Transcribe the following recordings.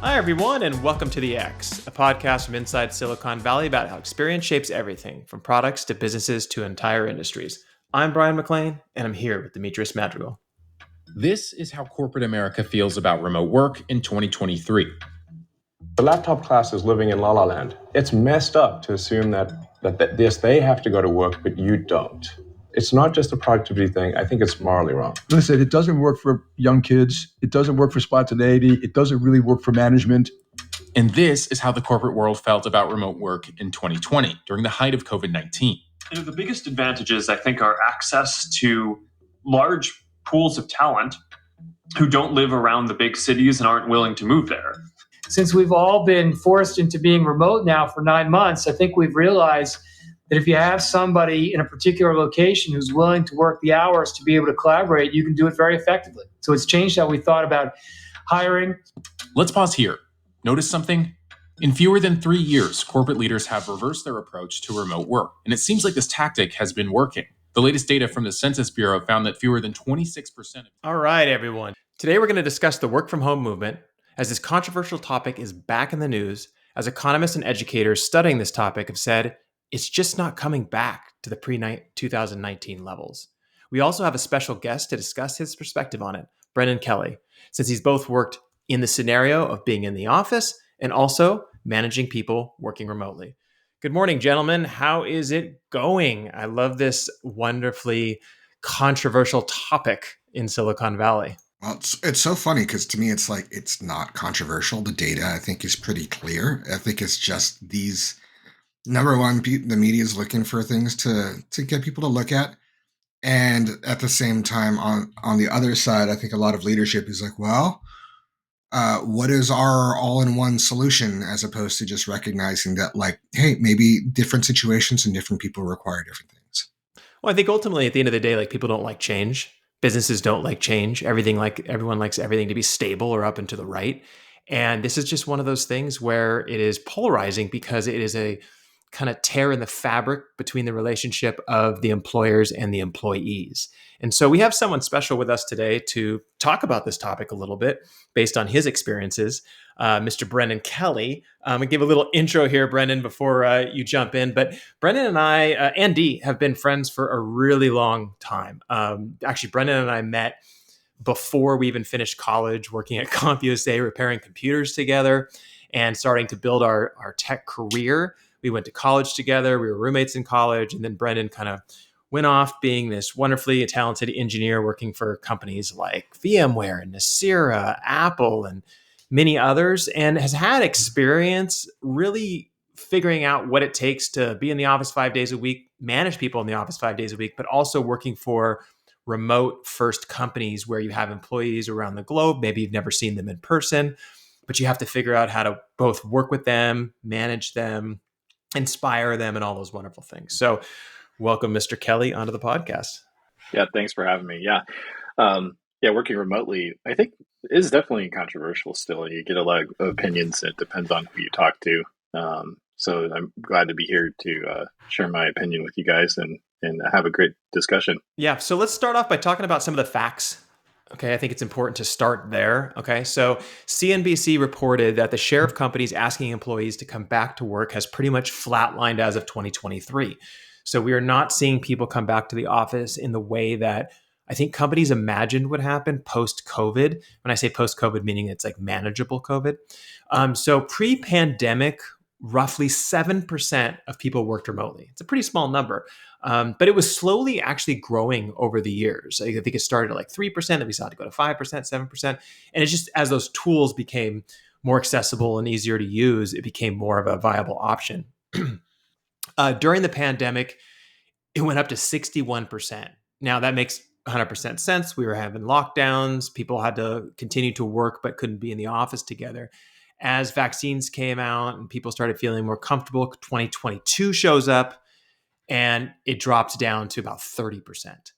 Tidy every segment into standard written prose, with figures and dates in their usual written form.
Hi, everyone, and welcome to The X, a podcast from inside Silicon Valley about how experience shapes everything, from products to businesses to entire industries. I'm Brian McLean, and I'm here with Demetrius Madrigal. This is how corporate America feels about remote work in 2023. The laptop class is living in La La Land. It's messed up to assume that yes, they have to go to work, but you don't. It's not just a productivity thing. I think it's morally wrong. Listen, it doesn't work for young kids. It doesn't work for spontaneity. It doesn't really work for management. And this is how the corporate world felt about remote work in 2020 during the height of COVID-19. The biggest advantages, I think, are access to large pools of talent who don't live around the big cities and aren't willing to move there. Since we've all been forced into being remote now for 9 months, I think we've realized that if you have somebody in a particular location who's willing to work the hours to be able to collaborate, you can do it very effectively. So it's changed how we thought about hiring. Let's pause here. Notice something? In fewer than 3 years, corporate leaders have reversed their approach to remote work. And it seems like this tactic has been working. The latest data from the Census Bureau found that fewer than 26%. All right, everyone. Today we're going to discuss the work from home movement, as this controversial topic is back in the news, as economists and educators studying this topic have said, it's just not coming back to the pre-2019 levels. We also have a special guest to discuss his perspective on it, Brendan Kelley, since he's both worked in the scenario of being in the office and also managing people working remotely. Good morning, gentlemen. How is it going? I love this wonderfully controversial topic in Silicon Valley. Well, it's so funny because to me, it's like it's not controversial. The data, I think, is pretty clear. I think it's just these, number one, the media is looking for things to get people to look at. And at the same time, on the other side, I think a lot of leadership is like, well, what is our all-in-one solution, as opposed to just recognizing that, like, hey, maybe different situations and different people require different things. Well, I think ultimately at the end of the day, like, people don't like change. Businesses don't like change. Everyone likes everything to be stable or up and to the right. And this is just one of those things where it is polarizing because it is a kind of tear in the fabric between the relationship of the employers and the employees. And so we have someone special with us today to talk about this topic a little bit based on his experiences, Mr. Brendan Kelley. I'm going to give a little intro here, Brendan, before you jump in. But Brendan and I, Andy, have been friends for a really long time. Actually, Brendan and I met before we even finished college, working at CompUSA, repairing computers together and starting to build our tech career. We went to college together. We were roommates in college. And then Brendan kind of went off being this wonderfully talented engineer working for companies like VMware and Nicira, Apple, and many others, and has had experience really figuring out what it takes to be in the office 5 days a week, manage people in the office 5 days a week, but also working for remote first companies where you have employees around the globe. Maybe you've never seen them in person, but you have to figure out how to both work with them, manage them, inspire them, and all those wonderful things. So welcome, Mr. Kelley, onto the podcast. Yeah, thanks for having me. Yeah. Working remotely, I think, is definitely controversial still. You get a lot of opinions. It depends on who you talk to. So I'm glad to be here to share my opinion with you guys and have a great discussion. Yeah, so let's start off by talking about some of the facts. Okay, I think it's important to start there. Okay, so CNBC reported that the share of companies asking employees to come back to work has pretty much flatlined as of 2023. So we are not seeing people come back to the office in the way that I think companies imagined would happen post-COVID. When I say post-COVID, meaning it's like manageable COVID. So pre-pandemic, roughly 7% of people worked remotely. It's a pretty small number, but it was slowly actually growing over the years. I think it started at like 3%, then we saw it go to 5%, 7%. And it's just as those tools became more accessible and easier to use, it became more of a viable option. During the pandemic, it went up to 61%. Now that makes 100% sense. We were having lockdowns. People had to continue to work, but couldn't be in the office together. As vaccines came out and people started feeling more comfortable, 2022 shows up and it drops down to about 30%.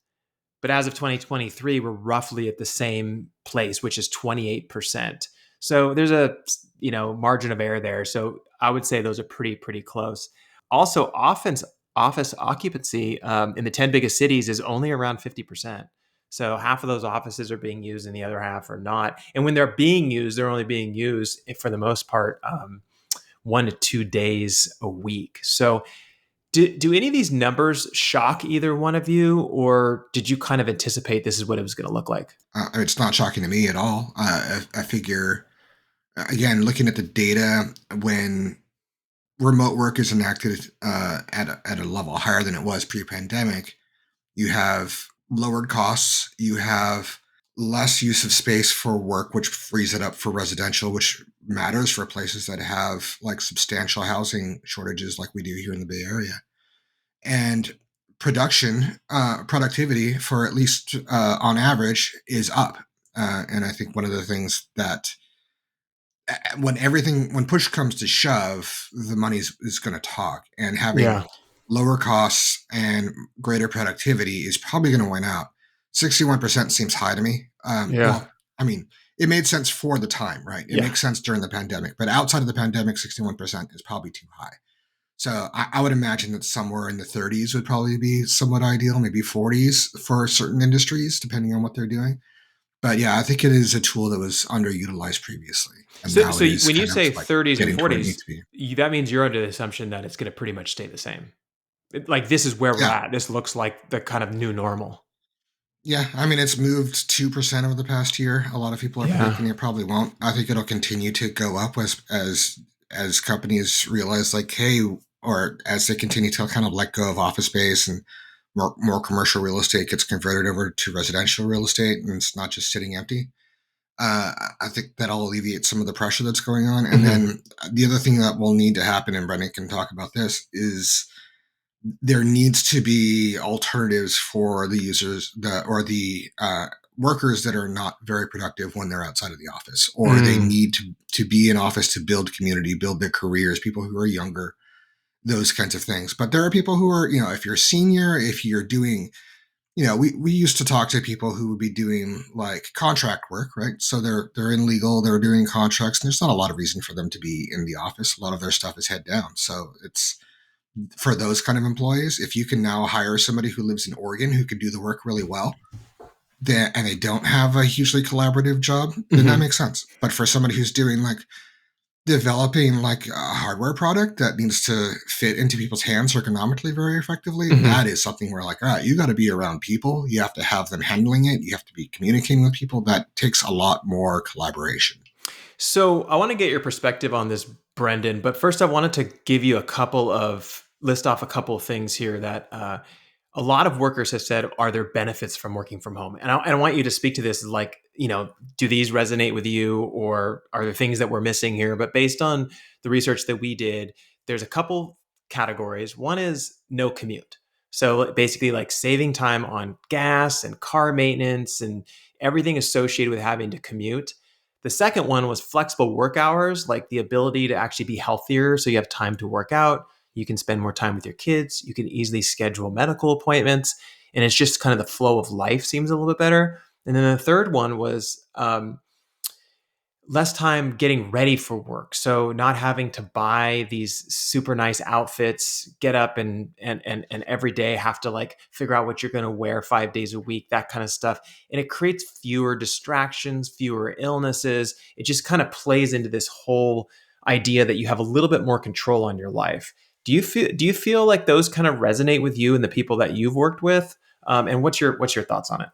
But as of 2023, we're roughly at the same place, which is 28%. So there's a margin of error there. So I would say those are pretty close. Also, office occupancy in the 10 biggest cities is only around 50%. So half of those offices are being used and the other half are not. And when they're being used, they're only being used, for the most part, 1 to 2 days a week. So do any of these numbers shock either one of you, or did you kind of anticipate this is what it was going to look like? It's not shocking to me at all. I figure, again, looking at the data, when remote work is enacted at a level higher than it was pre-pandemic, you have lowered costs, you have less use of space for work, which frees it up for residential, which matters for places that have like substantial housing shortages like we do here in the Bay Area. And productivity for at least on average is up. And I think one of the things that when push comes to shove, the money is going to talk, and having lower costs and greater productivity is probably going to win out. 61% seems high to me. Well, I mean, it made sense for the time, right? It makes sense during the pandemic, but outside of the pandemic, 61% is probably too high. So I would imagine that somewhere in the 30s would probably be somewhat ideal, maybe 40s for certain industries, depending on what they're doing. But yeah, I think it is a tool that was underutilized previously. And so when you say like 30s and 40s, that means you're under the assumption that it's going to pretty much stay the same. Like this is where we're at. This looks like the kind of new normal. Yeah, I mean, it's moved 2% over the past year. A lot of people are predicting it probably won't. I think it'll continue to go up as companies realize, like, hey, or as they continue to kind of let go of office space and more commercial real estate gets converted over to residential real estate, and it's not just sitting empty. I think that'll alleviate some of the pressure that's going on. And then the other thing that will need to happen, and Brendan can talk about this, is there needs to be alternatives for the users or the workers that are not very productive when they're outside of the office, or they need to be in office to build community, build their careers, people who are younger, those kinds of things. But there are people who are, if you're a senior, if you're doing, we used to talk to people who would be doing like contract work, right? So they're in legal, they're doing contracts, and there's not a lot of reason for them to be in the office. A lot of their stuff is head down. So it's for those kind of employees. If you can now hire somebody who lives in Oregon who can do the work really well, and they don't have a hugely collaborative job, then that makes sense. But for somebody who's doing like developing like a hardware product that needs to fit into people's hands ergonomically very effectively, that is something where like, all right, you got to be around people. You have to have them handling it. You have to be communicating with people. That takes a lot more collaboration. So I want to get your perspective on this, Brendan, but first I wanted to give you list off a couple of things here that a lot of workers have said are there benefits from working from home. And I want you to speak to this like, do these resonate with you, or are there things that we're missing here? But based on the research that we did, there's a couple categories. One is no commute. So basically like saving time on gas and car maintenance and everything associated with having to commute. The second one was flexible work hours, like the ability to actually be healthier. So you have time to work out. You can spend more time with your kids. You can easily schedule medical appointments. And it's just kind of the flow of life seems a little bit better. And then the third one was less time getting ready for work. So not having to buy these super nice outfits, get up and every day have to like figure out what you're going to wear 5 days a week, that kind of stuff. And it creates fewer distractions, fewer illnesses. It just kind of plays into this whole idea that you have a little bit more control on your life. Do you feel like those kind of resonate with you and the people that you've worked with? And what's your thoughts on it?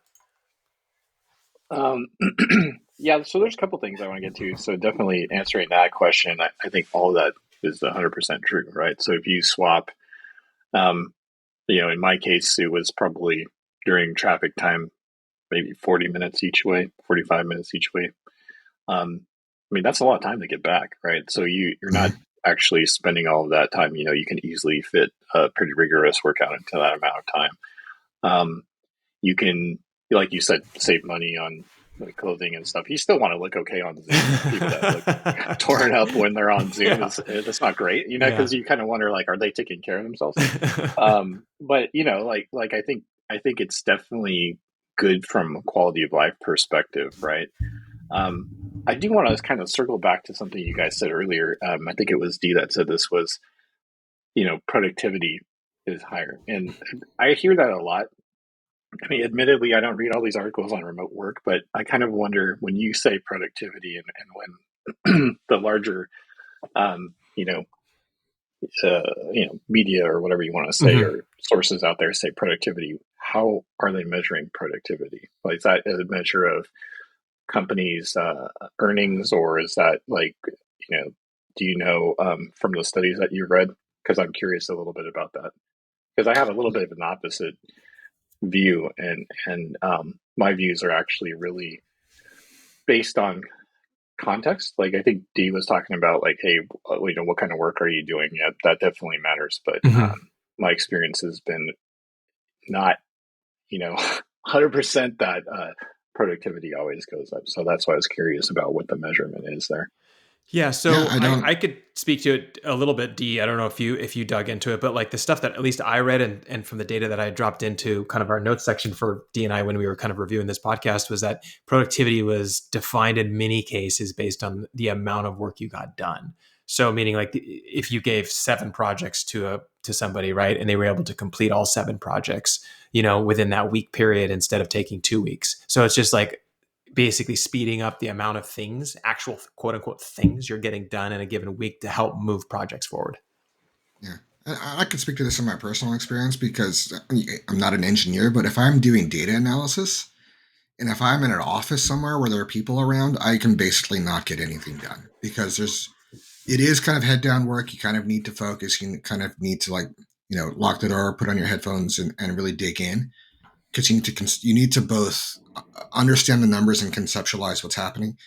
Yeah, so there's a couple things I want to get to. So definitely answering that question, I think all of that is 100% true, right? So if you swap, in my case, it was probably during traffic time, maybe 40 minutes each way, 45 minutes each way. I mean, that's a lot of time to get back, right? So you're not actually spending all of that time. You can easily fit a pretty rigorous workout into that amount of time. You can, like you said, save money on like clothing and stuff. You still want to look okay on Zoom. People that look torn up when they're on Zoom, that's not great, because you kind of wonder, like, are they taking care of themselves? But like I think it's definitely good from a quality of life perspective, right? I do want to kind of circle back to something you guys said earlier. I think it was Dee that said this was, productivity is higher, and I hear that a lot. I mean, admittedly, I don't read all these articles on remote work, but I kind of wonder when you say productivity and when the larger, um, you know, media or whatever you want to say, Mhm. or sources out there say productivity, how are they measuring productivity? Like, is that a measure of companies' earnings, or is that like, do you know from the studies that you read? Because I'm curious a little bit about that. Because I have a little bit of an opposite view, and my views are actually really based on context. Like, I think Dee was talking about, like, hey, what kind of work are you doing? Yeah, that definitely matters. But Mhm. my experience has been not, 100% that productivity always goes up. So that's why I was curious about what the measurement is there. Yeah, Yeah, so I I, don't. I could speak to it a little bit, D. I don't know if you dug into it, but like the stuff that at least I read and from the data that I dropped into kind of our notes section for D and I when we were kind of reviewing this podcast was that productivity was defined in many cases based on the amount of work you got done. So meaning like if you gave 7 projects to somebody, right, and they were able to complete all 7 projects, within that week period instead of taking 2 weeks. So it's just like basically speeding up the amount of things, actual quote unquote things you're getting done in a given week to help move projects forward. Yeah, I can speak to this in my personal experience because I'm not an engineer, but if I'm doing data analysis and if I'm in an office somewhere where there are people around, I can basically not get anything done because it is kind of head down work. You kind of need to focus. You kind of need to lock the door, put on your headphones and really dig in because you need to both understand the numbers and conceptualize what's happening.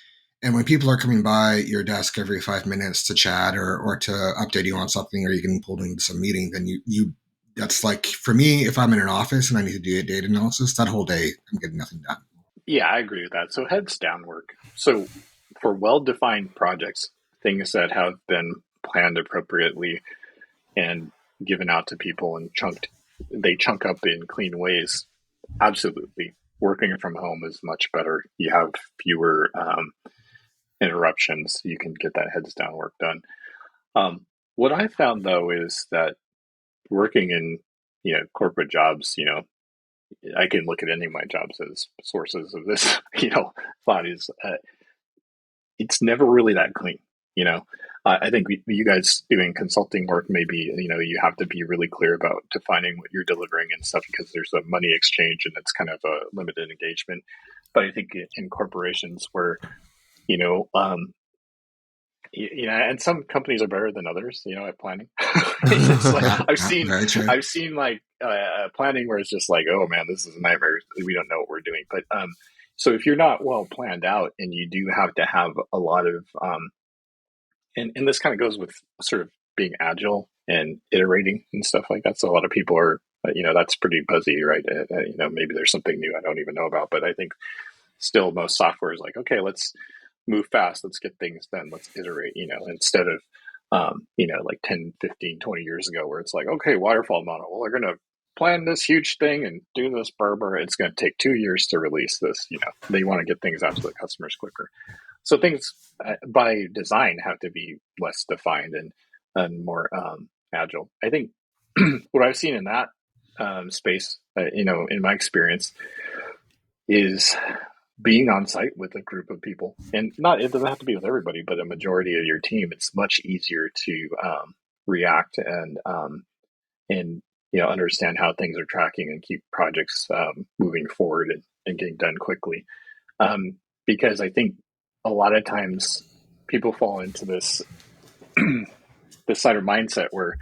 And when people are coming by your desk every 5 minutes to chat or to update you on something, or you can pull into some meeting, then you that's like, for me, if I'm in an office and I need to do a data analysis, that whole day I'm getting nothing done. Yeah, I agree with that. So heads down work. So for well-defined projects, things that have been planned appropriately and given out to people and they chunk up in clean ways. Absolutely. Working from home is much better. You have fewer interruptions. You can get that heads down work done. What I found though is that working in corporate jobs, I can look at any of my jobs as sources of this, thought is it's never really that clean. You know, I think you guys doing consulting work, maybe, you have to be really clear about defining what you're delivering and stuff because there's a money exchange and it's kind of a limited engagement. But I think in corporations where, you know, um, and some companies are better than others, at planning. It's like Yeah, I've yeah, seen, very true. I've seen like planning where it's just like, oh man, this is a nightmare. We don't know what we're doing. But so if you're not well planned out, and you do have to have a lot of, and this kind of goes with sort of being agile and iterating and stuff like that. So a lot of people are, that's pretty buzzy, right? Maybe there's something new I don't even know about, but I think still most software is like, okay, let's move fast, let's get things done, let's iterate, instead of like 10, 15, 20 years ago where it's like, okay, waterfall model, well, we're going to plan this huge thing and do this burber, it's going to take 2 years to release this. They want to get things out to the customers quicker, so things by design have to be less defined and more agile. I think what I've seen in that space, in my experience, is being on site with a group of people, and not, it doesn't have to be with everybody, but a majority of your team. It's much easier to react and understand how things are tracking and keep projects moving forward and getting done quickly. Because I think a lot of times people fall into this this side of mindset where,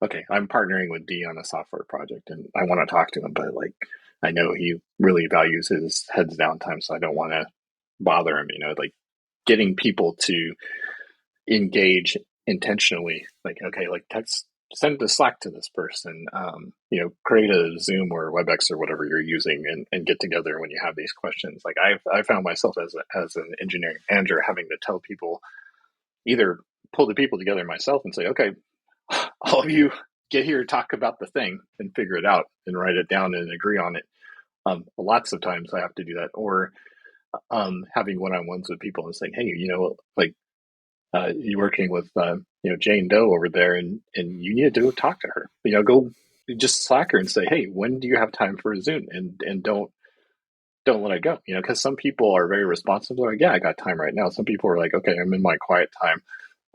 okay, I'm partnering with D on a software project and I want to talk to him, but like I know he really values his heads down time, so I don't want to bother him. Like getting people to engage intentionally, like, okay, like text, send the Slack to this person, create a Zoom or WebEx or whatever you're using, and get together when you have these questions. Like I found myself as an engineering manager having to tell people, either pull the people together myself and say, okay, all of you get here, talk about the thing and figure it out and write it down and agree on it. Lots of times I have to do that, or having one-on-ones with people and saying, hey, like you're working with Jane Doe over there, and you need to go talk to her. Go just Slack her and say, hey, when do you have time for a Zoom? And don't let it go, because some people are very responsive. They're like, yeah, I got time right now. Some people are like, okay, I'm in my quiet time.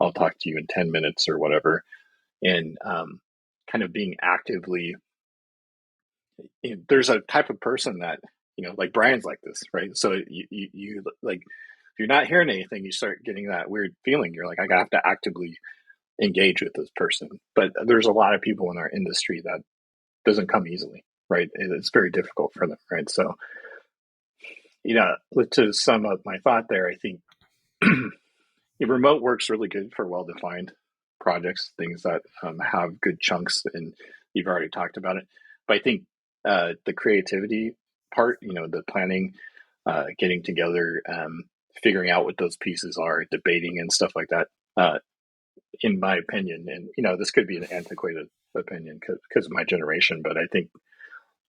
I'll talk to you in 10 minutes or whatever. And kind of being actively, there's a type of person that, like Brian's like this, right? So you like, if you're not hearing anything, you start getting that weird feeling. You're like, I have to actively engage with this person. But there's a lot of people in our industry that doesn't come easily, right? It's very difficult for them, right? So, to sum up my thought there, I think remote work's really good for well-defined projects, things that have good chunks, and you've already talked about it. But I think the creativity part, the planning, getting together, figuring out what those pieces are, debating and stuff like that, in my opinion, and this could be an antiquated opinion because of my generation, but I think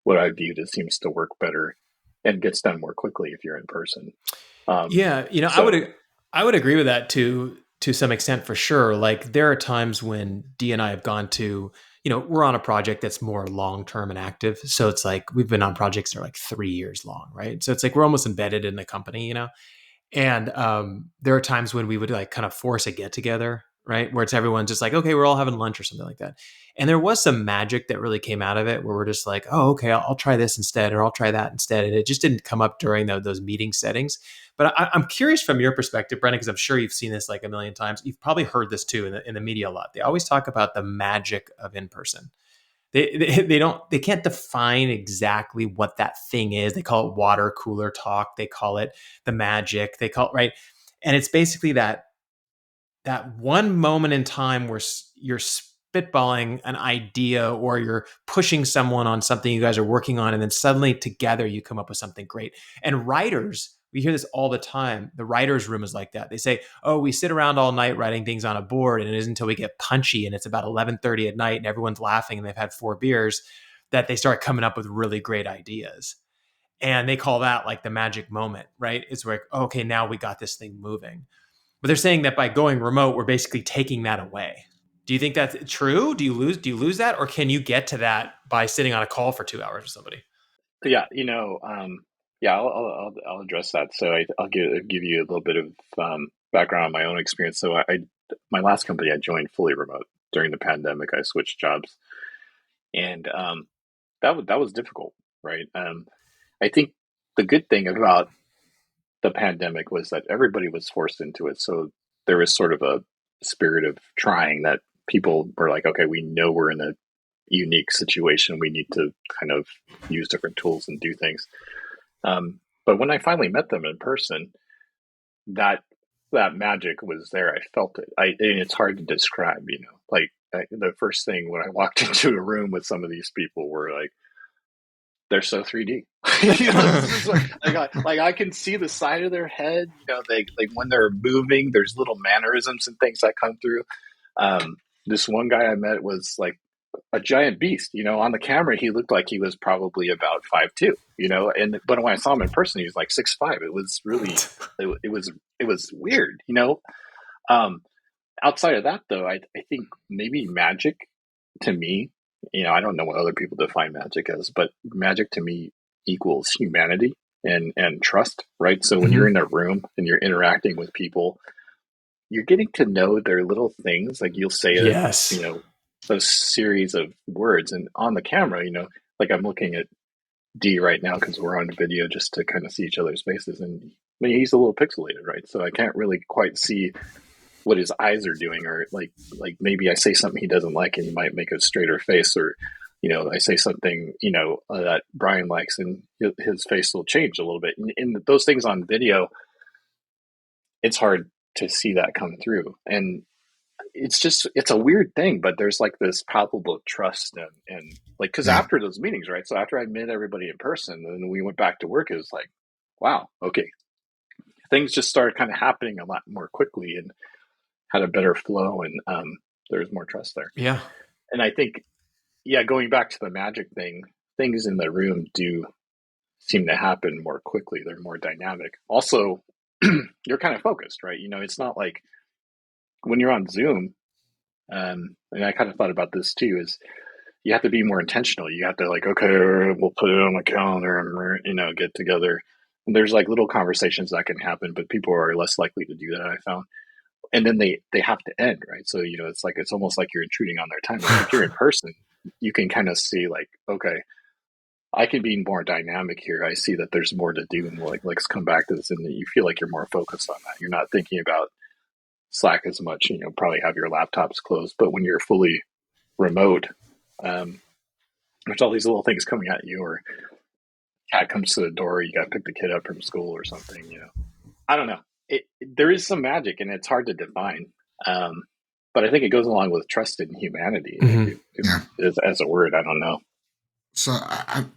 what I viewed it seems to work better and gets done more quickly if you're in person. Yeah, I would agree with that to some extent for sure. Like there are times when D and I have gone to, we're on a project that's more long term and active. So it's like we've been on projects that are like 3 years long, right? So it's like we're almost embedded in the company, And there are times when we would like kind of force a get together, right? Where it's everyone just like, okay, we're all having lunch or something like that. And there was some magic that really came out of it where we're just like, oh, okay, I'll try this instead, or I'll try that instead. And it just didn't come up during those meeting settings. But I'm curious from your perspective, Brendan, because I'm sure you've seen this like a million times. You've probably heard this too in the media a lot. They always talk about the magic of in person. They can't define exactly what that thing is. They call it water cooler talk. They call it the magic. They call it right. And it's basically that one moment in time where you're spitballing an idea or you're pushing someone on something you guys are working on, and then suddenly together you come up with something great. And writers, we hear this all the time. The writers' room is like that. They say, oh, we sit around all night writing things on a board, and it isn't until we get punchy and it's about 11:30 at night and everyone's laughing and they've had 4 beers that they start coming up with really great ideas. And they call that like the magic moment, right? It's like, oh, okay, now we got this thing moving. But they're saying that by going remote, we're basically taking that away. Do you think that's true? Do you lose that, or can you get to that by sitting on a call for 2 hours with somebody? Yeah, yeah, I'll address that. So I'll give you a little bit of background on my own experience. So my last company I joined fully remote during the pandemic. I switched jobs, and that was difficult, right? I think the good thing about the pandemic was that everybody was forced into it. So there was sort of a spirit of trying that people were like, okay, we know we're in a unique situation. We need to kind of use different tools and do things. But when I finally met them in person, that magic was there. I felt it. And it's hard to describe, like the first thing when I walked into a room with some of these people were like, they're so 3D. Like I can see the side of their head. They like when they're moving. There's little mannerisms and things that come through. This one guy I met was like a giant beast. On the camera he looked like he was probably about 5'2". But when I saw him in person, he was like 6'5". It was really, it was weird. Outside of that, though, I think maybe magic to me. I don't know what other people define magic as, but magic to me equals humanity and trust, right? So when you're in a room and you're interacting with people, you're getting to know their little things. Like you'll say, Yes. a series of words, and on the camera, like I'm looking at D right now because we're on video just to kind of see each other's faces, and he's a little pixelated, right? So I can't really quite see what his eyes are doing, or like maybe I say something he doesn't like and he might make a straighter face, or I say something that Brian likes and his face will change a little bit. And those things on video, it's hard to see that come through, and it's a weird thing, but there's like this palpable trust and like, because after those meetings, right? So after I met everybody in person and we went back to work, it was like, wow, okay, things just started kind of happening a lot more quickly and had a better flow, and there's more trust there. Yeah. And I think, going back to the magic thing, things in the room do seem to happen more quickly. They're more dynamic. Also, you're kind of focused, right? It's not like when you're on Zoom, and I kind of thought about this too, is you have to be more intentional. You have to like, okay, we'll put it on my calendar and, get together. And there's like little conversations that can happen, but people are less likely to do that, I found. And then they have to end, right? So, it's almost like you're intruding on their time. Like if you're in person, you can kind of see like, okay, I can be more dynamic here. I see that there's more to do, and like let's come back to this, and you feel like you're more focused on that. You're not thinking about Slack as much. Probably have your laptops closed, but when you're fully remote, there's all these little things coming at you, or cat comes to the door, you got to pick the kid up from school or something. I don't know. There is some magic, and it's hard to define. But I think it goes along with trust in humanity. As a word, I don't know. So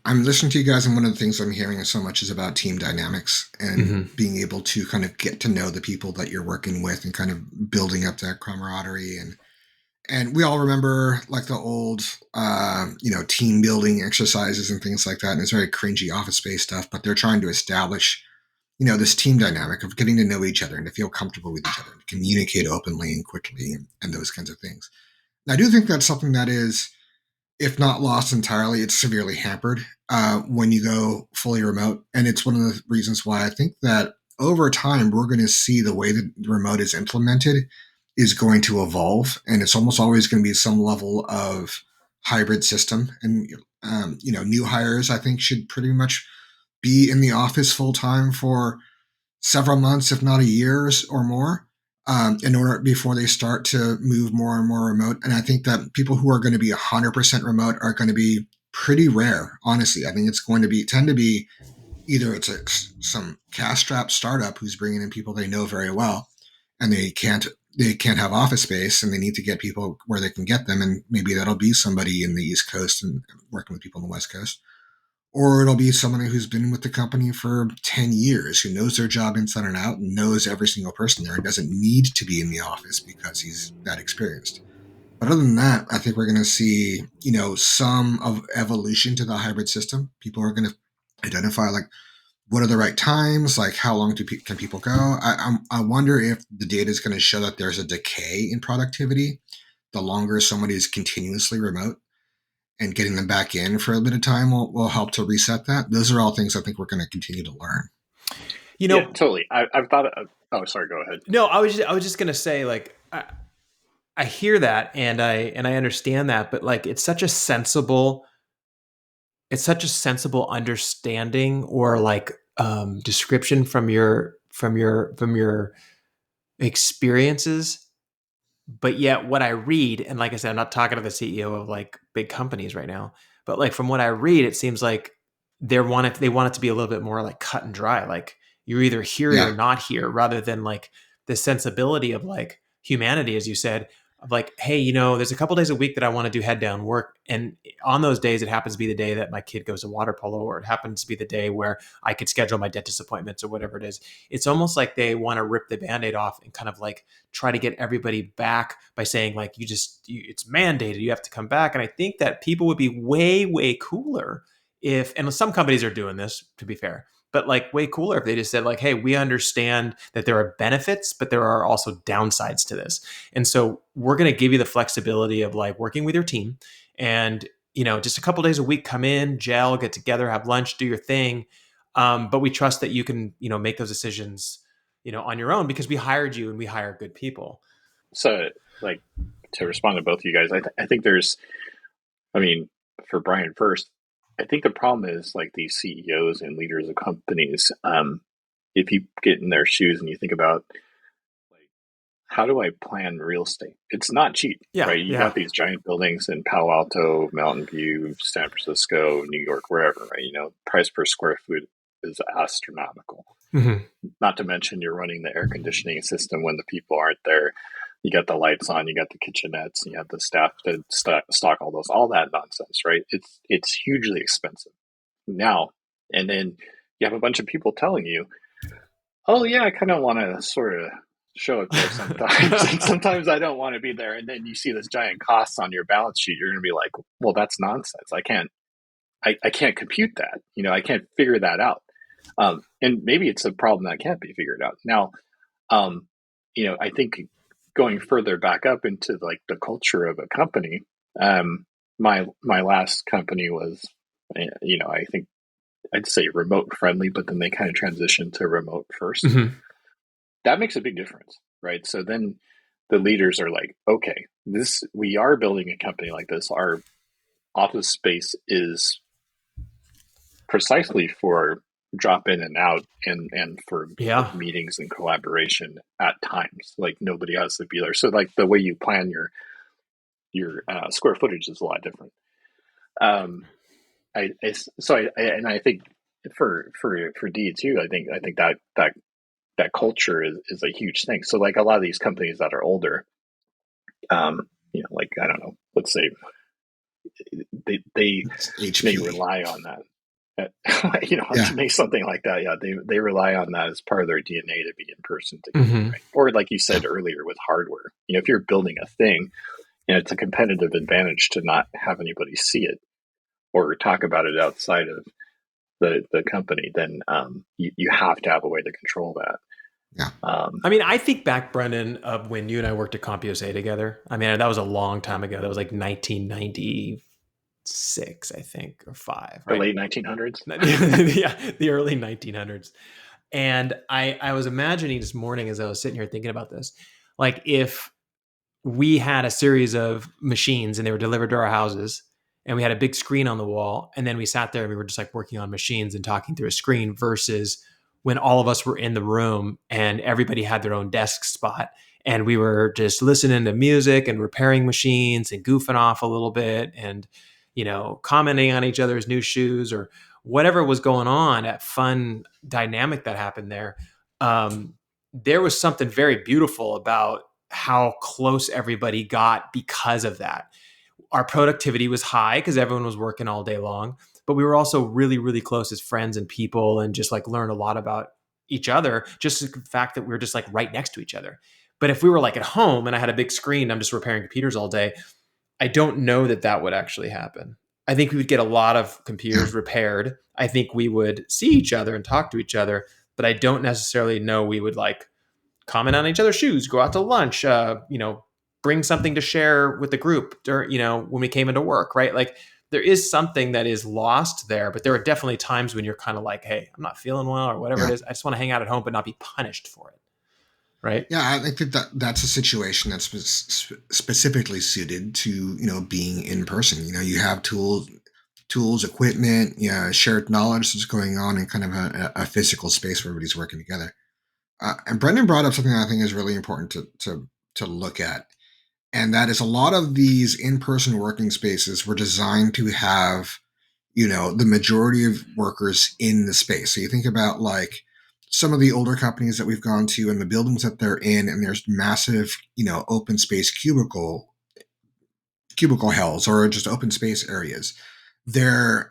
I'm listening to you guys, and one of the things I'm hearing so much is about team dynamics and being able to kind of get to know the people that you're working with and kind of building up that camaraderie. And we all remember like the old, team building exercises and things like that. And it's very cringy office space stuff, but they're trying to establish, this team dynamic of getting to know each other and to feel comfortable with each other, and communicate openly and quickly and those kinds of things. And I do think that's something that is, if not lost entirely, it's severely hampered when you go fully remote. And it's one of the reasons why I think that over time, we're going to see the way that the remote is implemented is going to evolve. And it's almost always going to be some level of hybrid system. And, new hires, I think, should pretty much be in the office full time for several months, if not a year or more. In order before they start to move more and more remote. And I think that people who are going to be 100% remote are going to be pretty rare. Honestly, I think it's going to tend to be either it's some cash-strapped startup who's bringing in people they know very well, and they can't have office space, and they need to get people where they can get them. And maybe that'll be somebody in the East Coast and working with people on the West Coast. Or it'll be someone who's been with the company for 10 years, who knows their job inside and out and knows every single person there and doesn't need to be in the office because he's that experienced. But other than that, I think we're going to see, some of evolution to the hybrid system. People are going to identify like, what are the right times? Like, how long can people go? I wonder if the data is going to show that there's a decay in productivity the longer somebody is continuously remote. And getting them back in for a bit of time will help to reset that. Those are all things I think we're going to continue to learn. Yeah, totally. I've thought oh, sorry, go ahead. No, I was just going to say, like, I hear that and I understand that, but like, it's such a sensible understanding or like, description from your experiences. But yet what I read, and like I said, I'm not talking to the CEO of like big companies right now, but like from what I read, it seems like they want it to be a little bit more like cut and dry. Like you're either here or you're not here, rather than like the sensibility of like humanity, as you said, of like, hey, there's a couple days a week that I want to do head down work. And on those days, it happens to be the day that my kid goes to water polo, or it happens to be the day where I could schedule my dentist appointments or whatever it is. It's almost like they want to rip the Band-Aid off and kind of like try to get everybody back by saying like, it's mandated, you have to come back. And I think that people would be way, way cooler and some companies are doing this, to be fair, but like way cooler if they just said like, hey, we understand that there are benefits, but there are also downsides to this. And so we're going to give you the flexibility of like working with your team and, just a couple days a week, come in, gel, get together, have lunch, do your thing. But we trust that you can, make those decisions, on your own, because we hired you and we hire good people. So like to respond to both of you guys, I think for Bryan first, I think the problem is like these CEOs and leaders of companies. If you get in their shoes and you think about like, how do I plan real estate? It's not cheap, right? You got these giant buildings in Palo Alto, Mountain View, San Francisco, New York, wherever, right? Price per square foot is astronomical. Mm-hmm. Not to mention you're running the air conditioning system when the people aren't there. You got the lights on, you got the kitchenettes, and you have the staff to stock all that nonsense, right? It's hugely expensive now. And then you have a bunch of people telling you, oh yeah, I kind of want to sort of show up there sometimes. And sometimes I don't want to be there. And then you see this giant cost on your balance sheet. You're going to be like, well, that's nonsense. I can't compute that. I can't figure that out. And maybe it's a problem that can't be figured out. Now, I think going further back up into like the culture of a company, my last company was, I think I'd say remote friendly, but then they kind of transitioned to remote first. Mm-hmm. That makes a big difference, right? So then the leaders are like, okay, we are building a company like this. Our office space is precisely for drop in and out and for Yeah. meetings and collaboration at times. Like nobody has to be there. So like the way you plan your square footage is a lot different. I think for D too, I think that culture is a huge thing. So like a lot of these companies that are older, like I don't know, let's say they may rely on that. To make something like that, yeah, they rely on that as part of their DNA to be in person together, Mm-hmm. right? Or like you said earlier with hardware, if you're building a thing, it's a competitive advantage to not have anybody see it or talk about it outside of the company. Then you have to have a way to control that. Yeah. I mean, I think back, Brendan, of when you and I worked at CompUSA together. I mean, that was a long time ago. That was like 1996, I think, or 5. The right? late 1900s? Yeah, the early 1900s. And I was imagining this morning as I was sitting here thinking about this, like if we had a series of machines and they were delivered to our houses and we had a big screen on the wall and then we sat there and we were just like working on machines and talking through a screen versus when all of us were in the room and everybody had their own desk spot and we were just listening to music and repairing machines and goofing off a little bit and, commenting on each other's new shoes or whatever was going on, that fun dynamic that happened there. There was something very beautiful about how close everybody got because of that. Our productivity was high because everyone was working all day long, but we were also really, really close as friends and people and just like learned a lot about each other. Just the fact that we were just like right next to each other. But if we were like at home and I had a big screen, I'm just repairing computers all day, I don't know that would actually happen. I think we would get a lot of computers repaired. I think we would see each other and talk to each other, but I don't necessarily know we would like comment on each other's shoes, go out to lunch, bring something to share with the group, or, when we came into work, right? Like there is something that is lost there, but there are definitely times when you're kind of like, hey, I'm not feeling well or whatever it is. I just want to hang out at home, but not be punished for it. Right. Yeah, I think that's a situation that's specifically suited to being in person. You have tools, equipment, shared knowledge that's going on in kind of a physical space where everybody's working together. And Brendan brought up something that I think is really important to look at, and that is a lot of these in-person working spaces were designed to have the majority of workers in the space. So you think about like some of the older companies that we've gone to and the buildings that they're in, and there's massive, open space cubicle hells or just open space areas. They're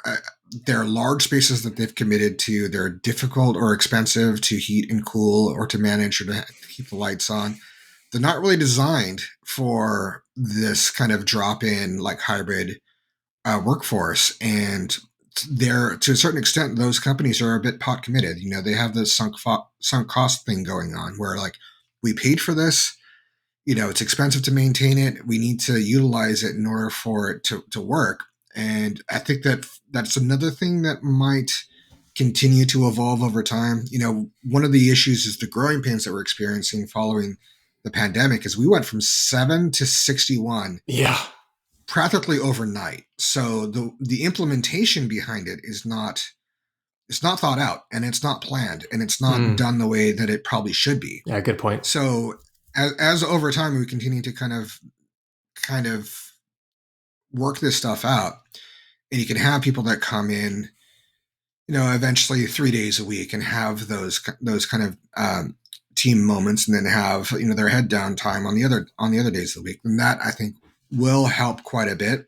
large spaces that they've committed to. They're difficult or expensive to heat and cool or to manage or to keep the lights on. They're not really designed for this kind of drop-in like hybrid workforce. And they're, to a certain extent, those companies are a bit pot committed. They have this sunk cost thing going on where like we paid for this, it's expensive to maintain it. We need to utilize it in order for it to work. And I think that's another thing that might continue to evolve over time. One of the issues is the growing pains that we're experiencing following the pandemic is we went from 7 to 61. Yeah. Practically overnight. So the implementation behind it is not thought out and it's not planned and it's not done the way that it probably should be. Yeah, good point. So as over time we continue to kind of work this stuff out, and you can have people that come in, eventually 3 days a week and have those kind of team moments, and then have their head down time on the other days of the week. And that I think will help quite a bit.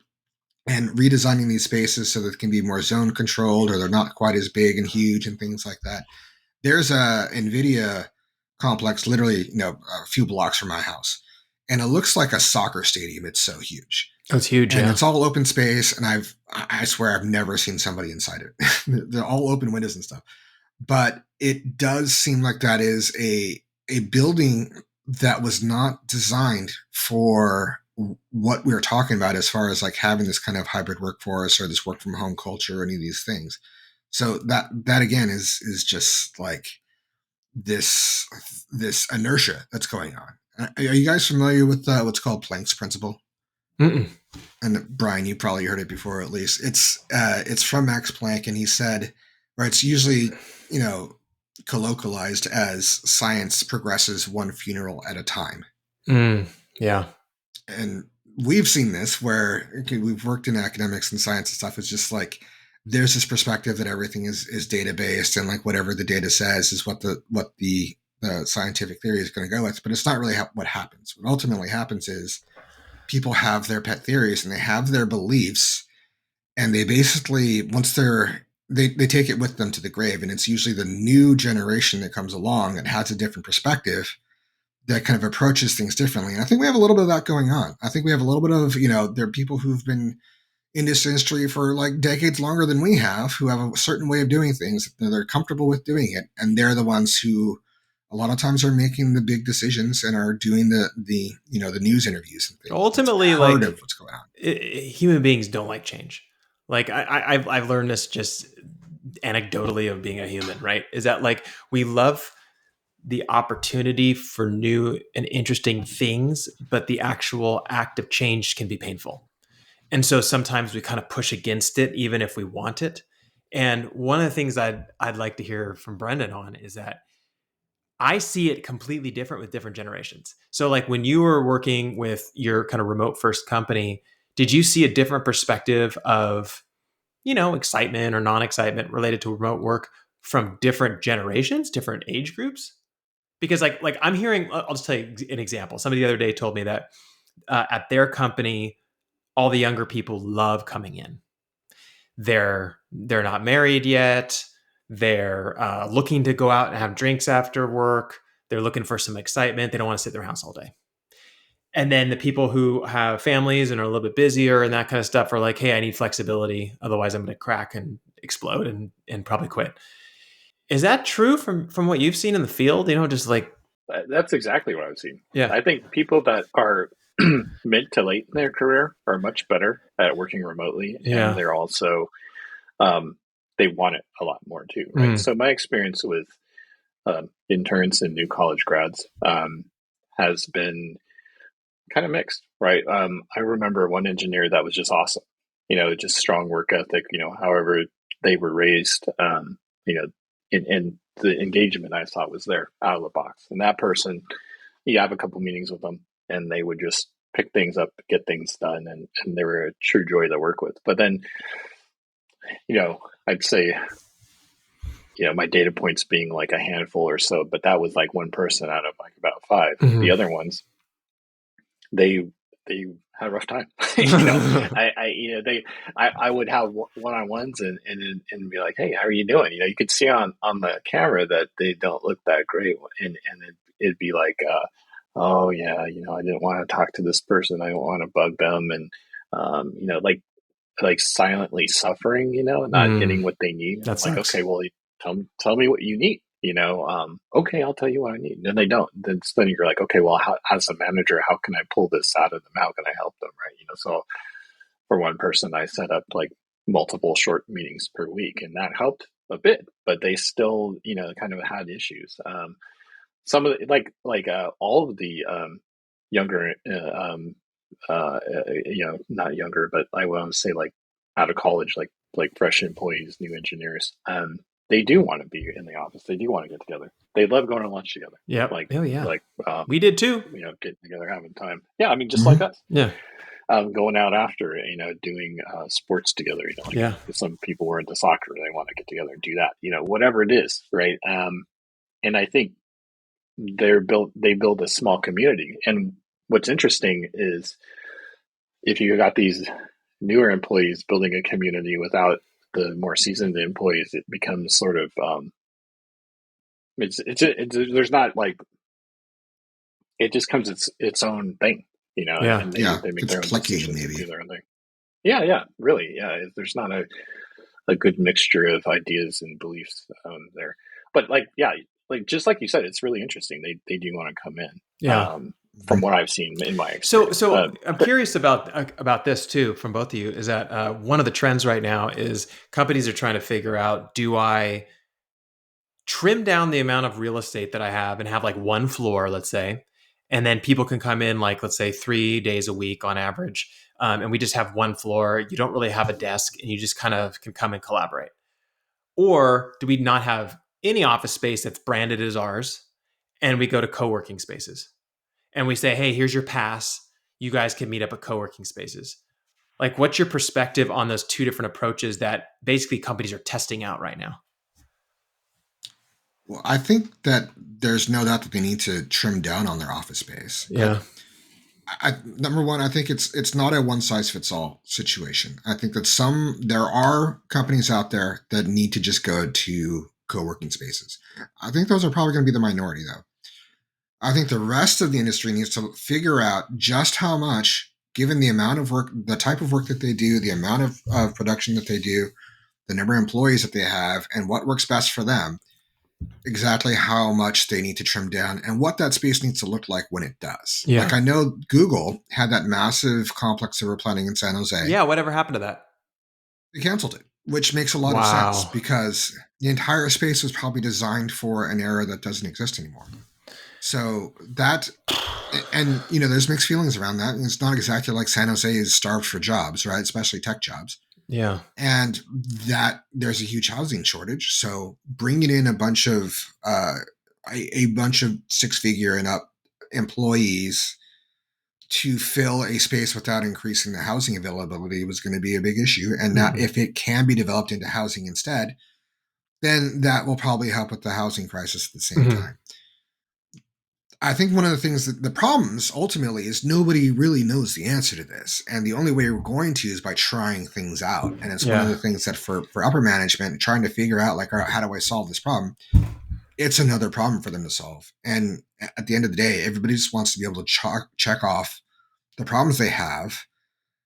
And redesigning these spaces so that it can be more zone controlled or they're not quite as big and huge and things like that. There's a NVIDIA complex literally, a few blocks from my house. And it looks like a soccer stadium. It's so huge. Oh, it's huge. And yeah. It's all open space. And I swear I've never seen somebody inside it. They're all open windows and stuff. But it does seem like that is a building that was not designed for what we're talking about as far as like having this kind of hybrid workforce or this work from home culture or any of these things. So that again is just like this inertia that's going on. Are you guys familiar with what's called Planck's principle? Mm-mm. And Brian, you probably heard it before, at least. It's from Max Planck, and he said, or it's usually, colloquialized as science progresses one funeral at a time. Yeah. And we've seen this where we've worked in academics and science and stuff. It's just like there's this perspective that everything is data based, and like whatever the data says is what the scientific theory is going to go with. But it's not really what happens. What ultimately happens is people have their pet theories and they have their beliefs, and they basically, once they take it with them to the grave, and it's usually the new generation that comes along that has a different perspective that kind of approaches things differently. And I think we have a little bit of that going on. I think we have a little bit of, there are people who've been in this industry for like decades longer than we have, who have a certain way of doing things. They're comfortable with doing it. And they're the ones who a lot of times are making the big decisions and are doing the news interviews and things. Ultimately, it's part of what's going on. Human beings don't like change. Like I've learned this just anecdotally of being a human, right? Is that like we love the opportunity for new and interesting things, but the actual act of change can be painful. And so sometimes we kind of push against it, even if we want it. And one of the things I'd like to hear from Brendan on is that I see it completely different with different generations. So like when you were working with your kind of remote first company, did you see a different perspective of, excitement or non-excitement related to remote work from different generations, different age groups? Because like I'm hearing, I'll just tell you an example. Somebody the other day told me that at their company, all the younger people love coming in. They're not married yet. They're looking to go out and have drinks after work. They're looking for some excitement. They don't want to sit in their house all day. And then the people who have families and are a little bit busier and that kind of stuff are like, hey, I need flexibility. Otherwise, I'm going to crack and explode and probably quit. Is that true from what you've seen in the field? Just like. That's exactly what I've seen. Yeah. I think people that are mid to late in their career are much better at working remotely. Yeah. And they're also, they want it a lot more too, right? So my experience with interns and new college grads has been kind of mixed, right? I remember one engineer that was just awesome, just strong work ethic, however they were raised, and the engagement I saw was there out of the box. And that person, you have a couple meetings with them and they would just pick things up, get things done. And they were a true joy to work with. But then, I'd say, my data points being like a handful or so, but that was like one person out of like about 5. Mm-hmm. The other ones, they had a rough time. I would have one-on-ones and be like, hey, how are you doing? You could see on the camera that they don't look that great. And it'd be like, oh yeah, I didn't want to talk to this person. I don't want to bug them. And, like silently suffering, not getting what they need. That's like, okay, well, tell me what you need. Okay, I'll tell you what I need. And they don't. Then you're like, okay, well, as a manager, how can I pull this out of them? How can I help them? Right. So for one person, I set up like multiple short meetings per week, and that helped a bit, but they still, kind of had issues. Some of the, all of the younger, not younger, but I want to say like out of college, like fresh employees, new engineers, they do want to be in the office. They do want to get together. They love going to lunch together. Yeah. Oh yeah. We did too. Getting together, having time. Yeah. I mean, just like us. Yeah. Going out after, doing sports together. If some people were into soccer, they want to get together and do that. Whatever it is, right? And I think they build a small community. And what's interesting is if you got these newer employees building a community without the more seasoned employees, it becomes sort of there's not like it just comes its own thing, Yeah, and they make their own decisions, maybe do their own thing. Yeah, really, yeah. There's not a good mixture of ideas and beliefs there, but like just like you said, it's really interesting. They do want to come in. Yeah. from what I've seen in my experience. So I'm curious about this too from both of you. Is that one of the trends right now is companies are trying to figure out, do I trim down the amount of real estate that I have and have like one floor, let's say, and then people can come in like, let's say 3 days a week on average. And we just have one floor. You don't really have a desk and you just kind of can come and collaborate. Or do we not have any office space that's branded as ours and we go to co-working spaces and we say, hey, here's your pass. You guys can meet up at co-working spaces. Like, what's your perspective on those two different approaches that basically companies are testing out right now? Well, I think that there's no doubt that they need to trim down on their office space. Yeah. Number one, I think it's not a one size fits all situation. I think that there are companies out there that need to just go to co-working spaces. I think those are probably going to be the minority, though. I think the rest of the industry needs to figure out just how much, given the amount of work, the type of work that they do, the amount of production that they do, the number of employees that they have, and what works best for them, exactly how much they need to trim down and what that space needs to look like when it does. Yeah. Like, I know Google had that massive complex they were planning in San Jose. Yeah. Whatever happened to that? They canceled it, which makes a lot of sense because the entire space was probably designed for an era that doesn't exist anymore. So that, and there's mixed feelings around that. And it's not exactly like San Jose is starved for jobs, right? Especially tech jobs. Yeah. And that there's a huge housing shortage. So bringing in a bunch of 6-figure and up employees to fill a space without increasing the housing availability was going to be a big issue. And now if it can be developed into housing instead, then that will probably help with the housing crisis at the same time. I think one of the things that the problems ultimately is nobody really knows the answer to this. And the only way we're going to is by trying things out. And it's one of the things that for upper management, trying to figure out like, all right, how do I solve this problem? It's another problem for them to solve. And at the end of the day, everybody just wants to be able to check off the problems they have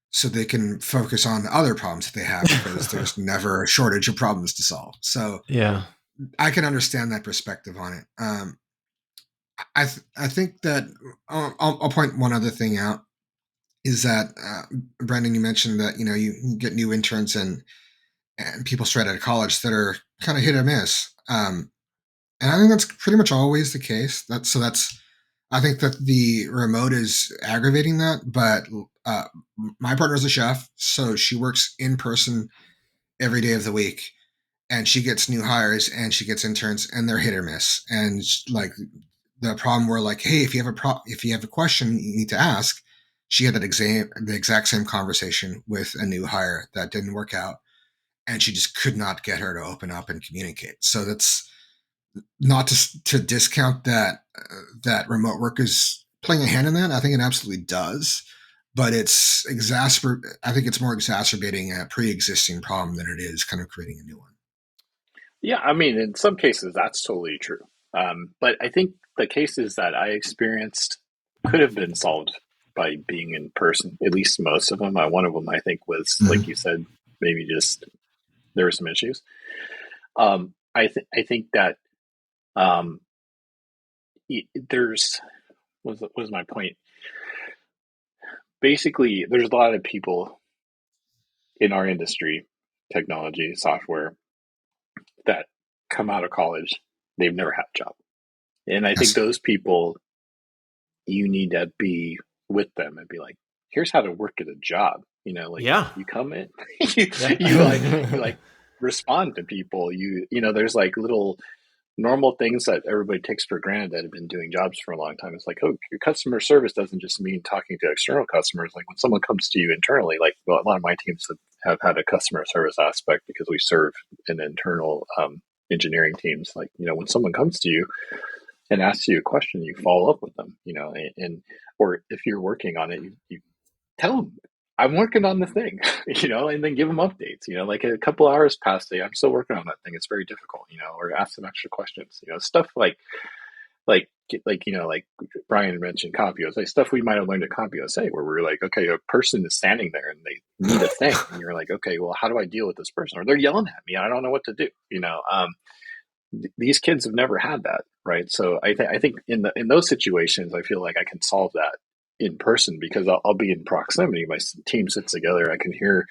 so they can focus on other problems that they have because there's never a shortage of problems to solve. So yeah, I can understand that perspective on it. I think that I'll point one other thing out is that Brendan, you mentioned that you get new interns and people straight out of college that are kind of hit or miss, and I think that's pretty much always the case. I think that the remote is aggravating that, but my partner is a chef, so she works in person every day of the week, and she gets new hires and she gets interns, and they're hit or miss, and like. The problem where like, hey, if you have a question you need to ask, she had the exact same conversation with a new hire that didn't work out, and she just could not get her to open up and communicate. So that's not to discount that remote work is playing a hand in that. I think it absolutely does, but I think it's more exacerbating a pre-existing problem than it is kind of creating a new one. Yeah, I mean, in some cases that's totally true. But I think the cases that I experienced could have been solved by being in person, at least most of them. One of them, I think, was, like you said, maybe just there were some issues. I think that what was my point? Basically, there's a lot of people in our industry, technology, software, that come out of college, they've never had a job. And I think those people, you need to be with them and be like, here's how to work at a job. You come in, you respond to people. There's like little normal things that everybody takes for granted that have been doing jobs for a long time. It's like, oh, your customer service doesn't just mean talking to external customers. Like when someone comes to you internally, a lot of my teams have had a customer service aspect because we serve an internal engineering teams. Like, when someone comes to you and asks you a question, you follow up with them, or if you're working on it, you tell them, I'm working on the thing, and then give them updates, like a couple hours past, I'm still working on that thing. It's very difficult, or ask them extra questions, stuff like Bryan mentioned CompUSA, stuff we might have learned at CompUSA where we're like, okay, a person is standing there and they need a thing. And you're like, okay, well, how do I deal with this person? Or they're yelling at me and I don't know what to do. These kids have never had that, right? So I think in those situations, I feel like I can solve that in person because I'll be in proximity. My team sits together. I can hear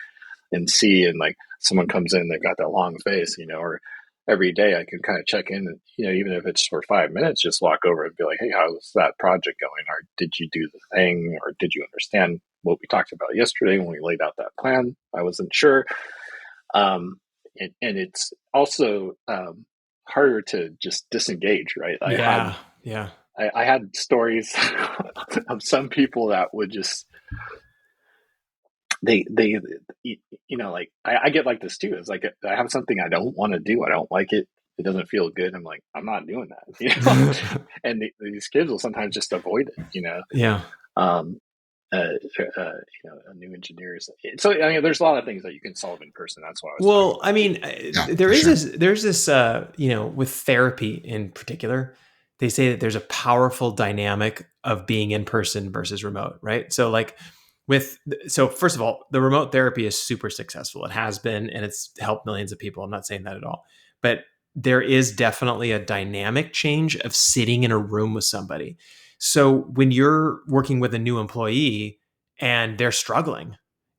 and see, and like someone comes in, they've got that long face, or every day I can kind of check in, and, even if it's for 5 minutes, just walk over and be like, hey, how's that project going? Or did you do the thing? Or did you understand what we talked about yesterday when we laid out that plan? I wasn't sure. And it's also harder to just disengage, right? Yeah. I had stories of some people that would just they like I get like this too. It's like I have something I don't want to do. I don't like it. It doesn't feel good. I'm like, I'm not doing that. And these kids will sometimes just avoid it. Yeah. New engineers. So I mean, there's a lot of things that you can solve in person. That's why I was. Well, I mean, there's this, with therapy in particular, they say that there's a powerful dynamic of being in person versus remote, right? So first of all, the remote therapy is super successful. It has been, and it's helped millions of people. I'm not saying that at all, but there is definitely a dynamic change of sitting in a room with somebody. So when you're working with a new employee and they're struggling,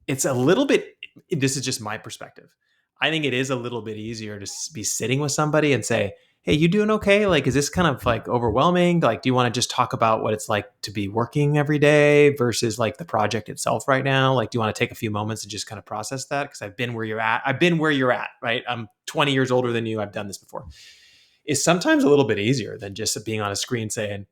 it's a little bit, this is just my perspective. I think it is a little bit easier to be sitting with somebody and say, hey, you doing okay? Like, is this kind of like overwhelming? Like, do you want to just talk about what it's like to be working every day versus like the project itself right now? Like, do you want to take a few moments and just kind of process that? Because I've been where you're at, right? I'm 20 years older than you. I've done this before. It's sometimes a little bit easier than just being on a screen saying,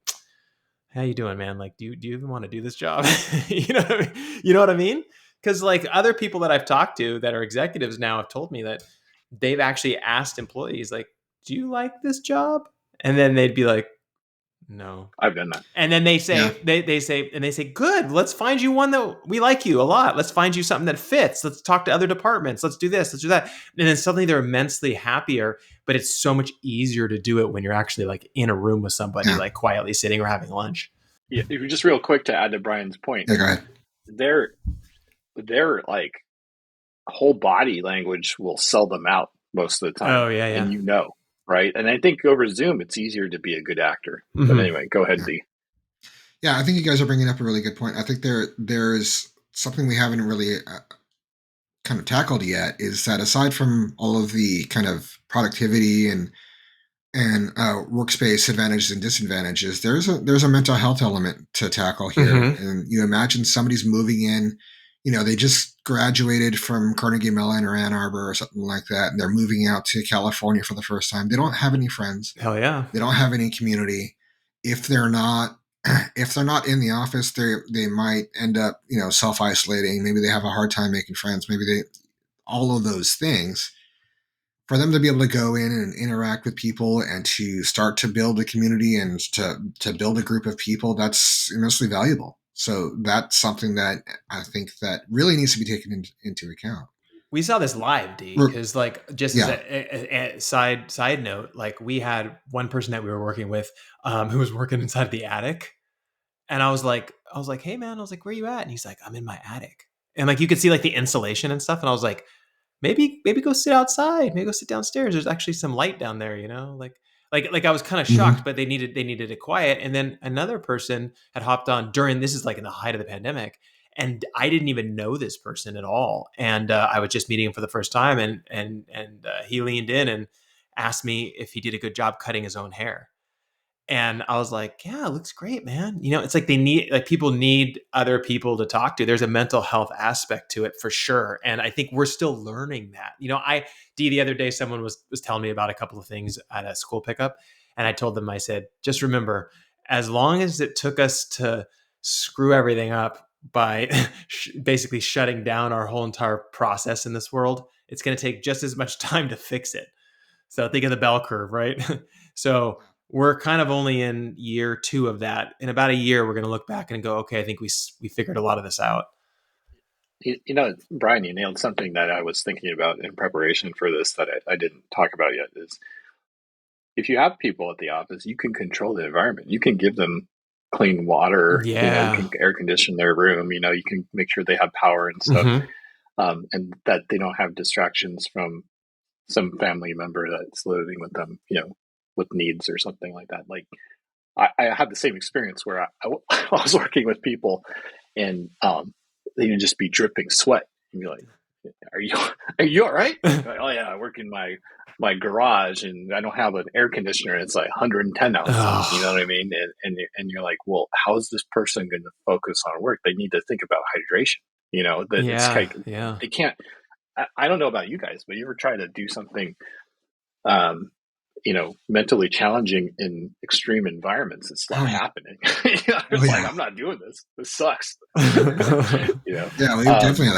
how you doing, man? Like, do you even want to do this job? You know what I mean? Because like other people that I've talked to that are executives now have told me that they've actually asked employees like, do you like this job? And then they'd be like, no. I've done that. And then they say, they say, good, let's find you one that we like you a lot. Let's find you something that fits. Let's talk to other departments. Let's do this, let's do that. And then suddenly they're immensely happier, but it's so much easier to do it when you're actually like in a room with somebody, like quietly sitting or having lunch. Yeah. Just real quick to add to Brian's point. Yeah, go ahead. They're like whole body language will sell them out most of the time. Oh, yeah. And right? And I think over Zoom, it's easier to be a good actor. Mm-hmm. But anyway, go ahead, D. Yeah, I think you guys are bringing up a really good point. I think there's something we haven't really kind of tackled yet, is that aside from all of the kind of productivity and workspace advantages and disadvantages, there's a mental health element to tackle here. Mm-hmm. And you imagine somebody's moving in, they just graduated from Carnegie Mellon or Ann Arbor or something like that, and they're moving out to California for the first time. They don't have any friends. Hell yeah. They don't have any community. If they're not in the office, they might end up, self-isolating. Maybe they have a hard time making friends. Maybe all of those things. For them to be able to go in and interact with people and to start to build a community and to build a group of people, that's immensely valuable. So that's something that I think that really needs to be taken into account. We saw this live, D, because like just as a side note, like we had one person that we were working with who was working inside the attic, and I was like, hey man, where you at? And he's like, I'm in my attic, and like you could see like the insulation and stuff, and I was like, maybe go sit outside, maybe go sit downstairs. There's actually some light down there, Like I was kind of shocked, but they needed it quiet. And then another person had hopped on this is like in the height of the pandemic, and I didn't even know this person at all. And I was just meeting him for the first time, and he leaned in and asked me if he did a good job cutting his own hair. And I was like, yeah, it looks great, man. It's like people need other people to talk to. There's a mental health aspect to it for sure. And I think we're still learning that. The other day, someone was telling me about a couple of things at a school pickup. And I told them, I said, just remember, as long as it took us to screw everything up by basically shutting down our whole entire process in this world, it's going to take just as much time to fix it. So think of the bell curve, right? So we're kind of only in year 2 of that. In about a year, we're going to look back and go, okay, I think we figured a lot of this out. Brian, you nailed something that I was thinking about in preparation for this that I didn't talk about yet, is if you have people at the office, you can control the environment. You can give them clean water. Yeah. You can air condition their room. You can make sure they have power and stuff, mm-hmm. And that they don't have distractions from some family member that's living with them, with needs or something like that. Like I had the same experience where I was working with people and they would just be dripping sweat and be like, are you all right? Like, oh yeah, I work in my garage and I don't have an air conditioner. And it's like 110 outside. You know what I mean? And you're like, well, how is this person going to focus on work? They need to think about hydration. You know, that it's like they can't. I don't know about you guys, but you ever try to do something, mentally challenging in extreme environments? It's not happening. It's like, I'm not doing this. This sucks. Yeah, we definitely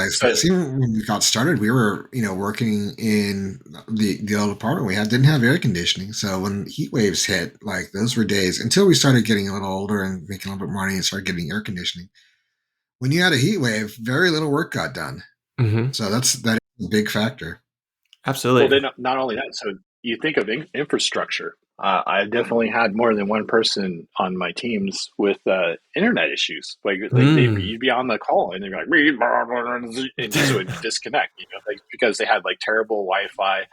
even when we got started, we were, working in the old apartment we had didn't have air conditioning. So when heat waves hit, like those were days until we started getting a little older and making a little bit more money and started getting air conditioning. When you had a heat wave, very little work got done. Mm-hmm. So that is a big factor. Absolutely. Well, then not only that, so you think of infrastructure. I definitely had more than one person on my teams with internet issues. Like you'd be on the call and they'd be like, and just would disconnect, because they had like terrible Wi-Fi.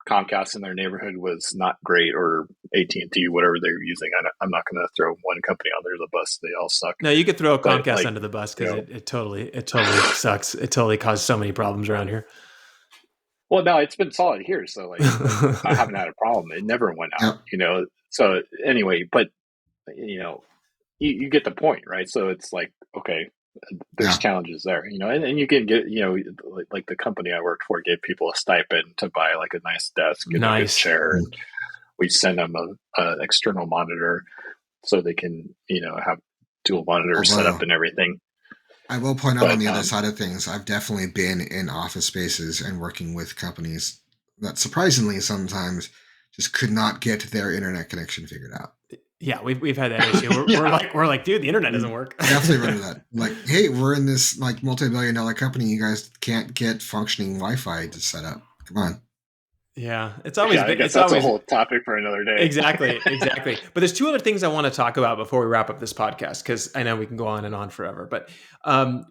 Comcast in their neighborhood was not great, or AT&T, whatever they were using. I'm not going to throw one company under the bus. They all suck. No, you could throw Comcast under the bus because it totally sucks. It totally caused so many problems around here. Well, no, it's been solid here. So I haven't had a problem. It never went out, So anyway, but you get the point, right? So it's like, okay, there's challenges there, and you can get, like the company I worked for gave people a stipend to buy like a nice desk and a good chair. And we send them an external monitor so they can, have dual monitors set up and everything. I will point out on the other side of things, I've definitely been in office spaces and working with companies that surprisingly sometimes just could not get their internet connection figured out. Yeah, we've had that issue. We're like, dude, the internet doesn't work. Definitely run into that. Like, hey, we're in this like multi-billion-dollar company. You guys can't get functioning Wi-Fi to set up. Come on. Yeah, it's always. I guess that's a whole topic for another day. Exactly. But there's two other things I want to talk about before we wrap up this podcast, because I know we can go on and on forever. But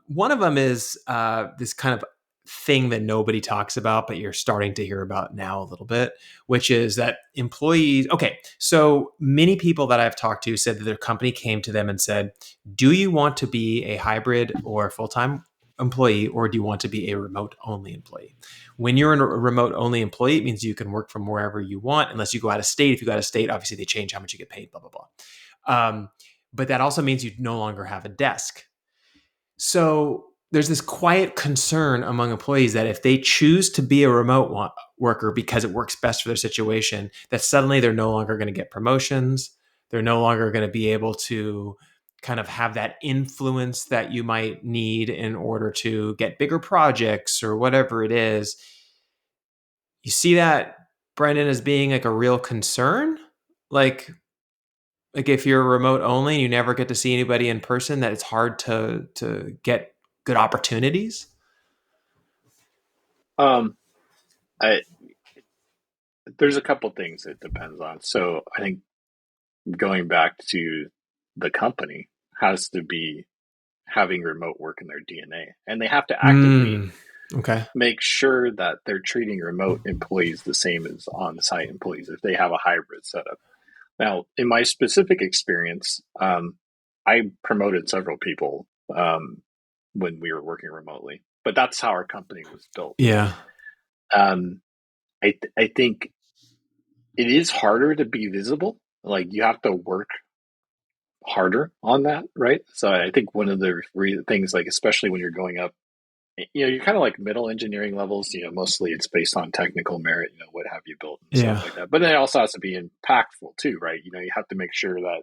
one of them is this kind of thing that nobody talks about, but you're starting to hear about now a little bit, which is that employees. Okay, so many people that I've talked to said that their company came to them and said, "Do you want to be a hybrid or full-time employee, or do you want to be a remote-only employee?" When you're a remote-only employee, it means you can work from wherever you want, unless you go out of state. If you go out of state, obviously they change how much you get paid, blah, blah, blah. But that also means you no longer have a desk. So there's this quiet concern among employees that if they choose to be a remote worker because it works best for their situation, that suddenly they're no longer going to get promotions. They're no longer going to be able to kind of have that influence that you might need in order to get bigger projects or whatever it is. You see that, Brendan, as being like a real concern? Like if you're remote only and you never get to see anybody in person, that it's hard to get good opportunities? There's a couple things it depends on. So I think going back to the company has to be having remote work in their DNA, and they have to actively make sure that they're treating remote employees the same as on-site employees if they have a hybrid setup. Now, in my specific experience, I promoted several people when we were working remotely, but that's how our company was built. Yeah. I think it is harder to be visible. Like you have to work harder on that, right? So I think one of the things, like especially when you're going up, you're kind of like middle engineering levels. Mostly it's based on technical merit. What have you built and stuff like that. But it also has to be impactful too, right? You have to make sure that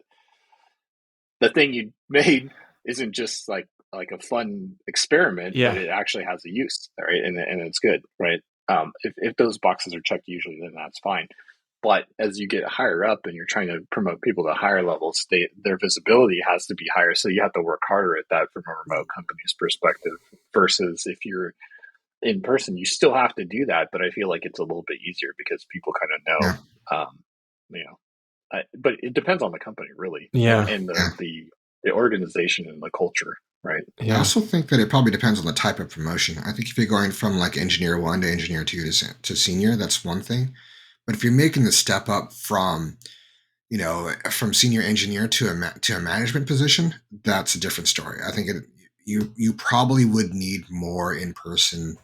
the thing you made isn't just like a fun experiment, but it actually has a use, right? And it's good, right? If those boxes are checked, usually then that's fine. But as you get higher up and you're trying to promote people to higher levels, their visibility has to be higher. So you have to work harder at that from a remote company's perspective versus if you're in person, you still have to do that. But I feel like it's a little bit easier because people kind of know, but it depends on the company really. Yeah. And the organization and the culture. Right. Yeah. I also think that it probably depends on the type of promotion. I think if you're going from like engineer 1 to engineer 2 to senior, that's one thing. But if you're making the step up from, from senior engineer to a management position, that's a different story. I think you probably would need more in person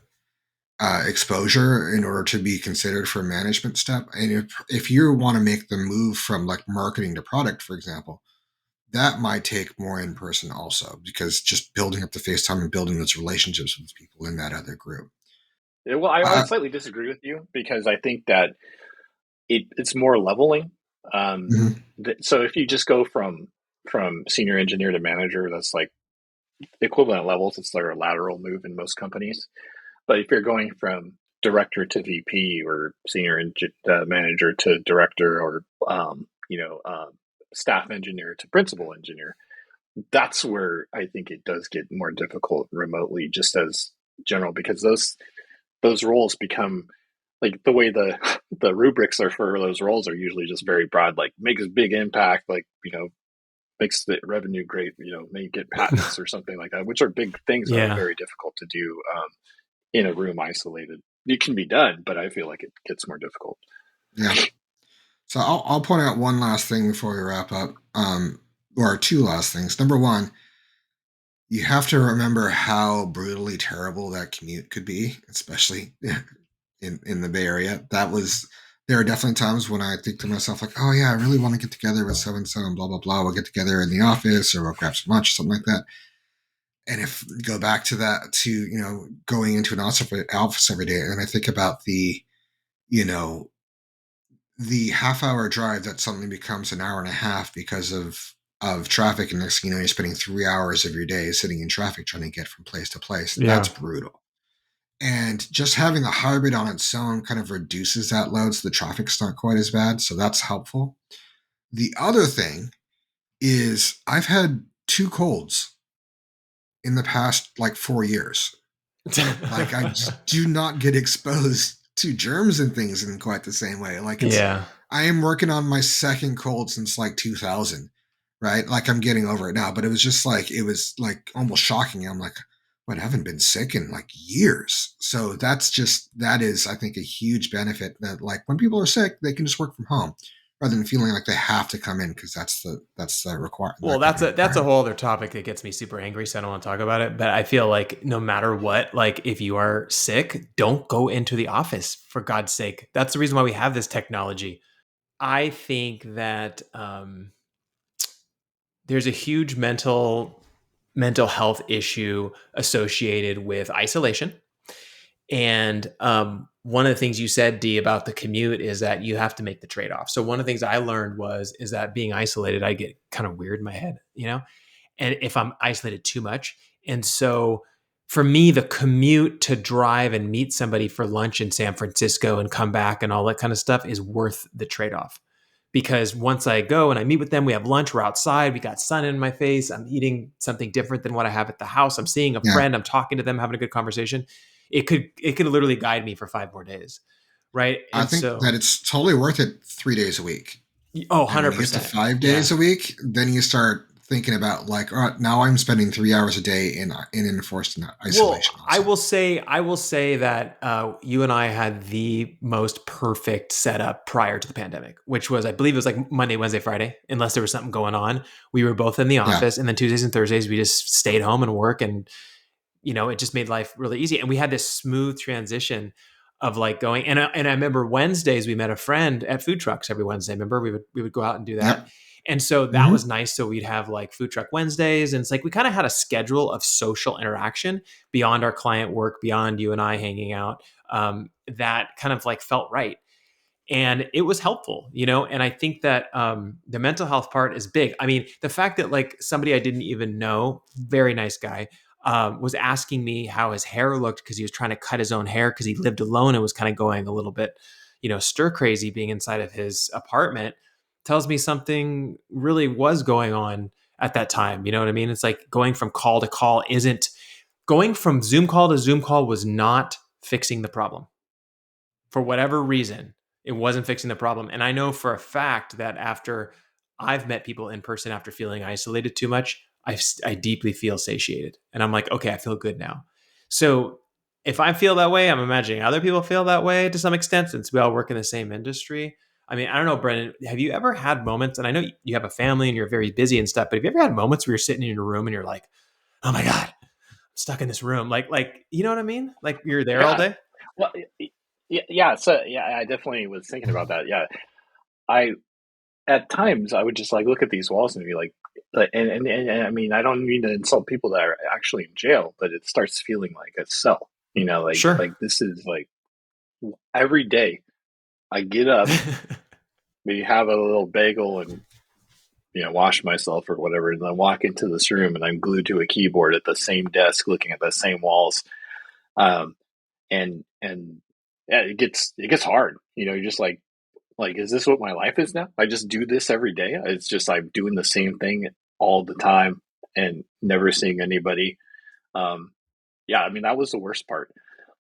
exposure in order to be considered for a management step. And if you want to make the move from like marketing to product, for example, that might take more in person also, because just building up the face time and building those relationships with people in that other group. Yeah, well, I would slightly disagree with you because I think that it's more leveling. Mhm. So if you just go from senior engineer to manager, that's like equivalent levels. It's like a lateral move in most companies. But if you're going from director to VP or senior manager to director or staff engineer to principal engineer, that's where I think it does get more difficult remotely, just as general, because those roles become like the way the rubrics are for those roles are usually just very broad, like makes a big impact, like makes the revenue great, may get patents or something like that, which are big things that are Yeah. very difficult to do in a room isolated. It can be done, but I feel like it gets more difficult. Yeah. So I'll point out one last thing before we wrap up, or two last things. Number one, you have to remember how brutally terrible that commute could be, especially in the Bay Area. There are definitely times when I think to myself like, oh yeah, I really want to get together with so and so and blah blah blah. We'll get together in the office or we'll grab some lunch or something like that. And if go back to that to going into an office every day, and I think about you know the half-hour drive that suddenly becomes an hour and a half because of traffic, and next thing you know, you're spending 3 hours of your day sitting in traffic trying to get from place to place. Yeah. That's brutal. And just having the hybrid on its own kind of reduces that load, so the traffic's not quite as bad. So that's helpful. The other thing is I've had 2 colds in the past like 4 years. Like I just do not get exposed to germs and things in quite the same way. Like Yeah. I am working on my second cold since like 2000, right? Like I'm getting over it now, but it was like almost shocking. I'm like, what? I haven't been sick in like years. So that is, I think, a huge benefit that like when people are sick, they can just work from home rather than feeling like they have to come in because that's the requirement. Well, that's a whole other topic that gets me super angry, so I don't want to talk about it. But I feel like no matter what, like if you are sick, don't go into the office, for God's sake. That's the reason why we have this technology. I think that there's a huge mental health issue associated with isolation. And one of the things you said, Dee, about the commute is that you have to make the trade-off. So one of the things I learned is that being isolated, I get kind of weird in my head, and if I'm isolated too much. And so for me, the commute to drive and meet somebody for lunch in San Francisco and come back and all that kind of stuff is worth the trade-off. Because once I go and I meet with them, we have lunch, we're outside, we got sun in my face, I'm eating something different than what I have at the house. I'm seeing a friend, I'm talking to them, having a good conversation. It could literally guide me for 5 more days. Right. And I think that it's totally worth it 3 days a week. Oh, 100%. And when you get to 5 days a week, then you start thinking about like, all right, now I'm spending 3 hours a day in enforced isolation. Well, I will say that you and I had the most perfect setup prior to the pandemic, which was, I believe it was like Monday, Wednesday, Friday, unless there was something going on. We were both in the office, and then Tuesdays and Thursdays, we just stayed home and work, and it just made life really easy. And we had this smooth transition of like going, and I remember Wednesdays, we met a friend at food trucks every Wednesday. Remember, we would go out and do that. Yep. And so that was nice. So we'd have like food truck Wednesdays, and it's like we kind of had a schedule of social interaction beyond our client work, beyond you and I hanging out, that kind of like felt right. And it was helpful, and I think that the mental health part is big. I mean, the fact that like somebody I didn't even know, very nice guy, was asking me how his hair looked because he was trying to cut his own hair because he lived alone and was kind of going a little bit, stir crazy being inside of his apartment, tells me something really was going on at that time. You know what I mean? It's like going from call to call going from Zoom call to Zoom call was not fixing the problem. For whatever reason, it wasn't fixing the problem. And I know for a fact that after I've met people in person after feeling isolated too much, I deeply feel satiated. And I'm like, okay, I feel good now. So if I feel that way, I'm imagining other people feel that way to some extent, since we all work in the same industry. I mean, I don't know, Brendan, have you ever had moments, and I know you have a family and you're very busy and stuff, but have you ever had moments where you're sitting in your room and you're like, oh my God, I'm stuck in this room? Like, you know what I mean? Like you're there all Yeah. day? Well, yeah. So yeah, I definitely was thinking about that. Yeah, I at times I would just like look at these walls and be like, and I mean, I don't mean to insult people that are actually in jail, but it starts feeling like a cell. Sure. Like this is like every day I get up, maybe have a little bagel and wash myself or whatever, and then walk into this room and I'm glued to a keyboard at the same desk, looking at the same walls. And yeah, it gets hard. You're just like, is this what my life is now? I just do this every day. It's just I'm doing the same thing all the time and never seeing anybody. Yeah, I mean, that was the worst part.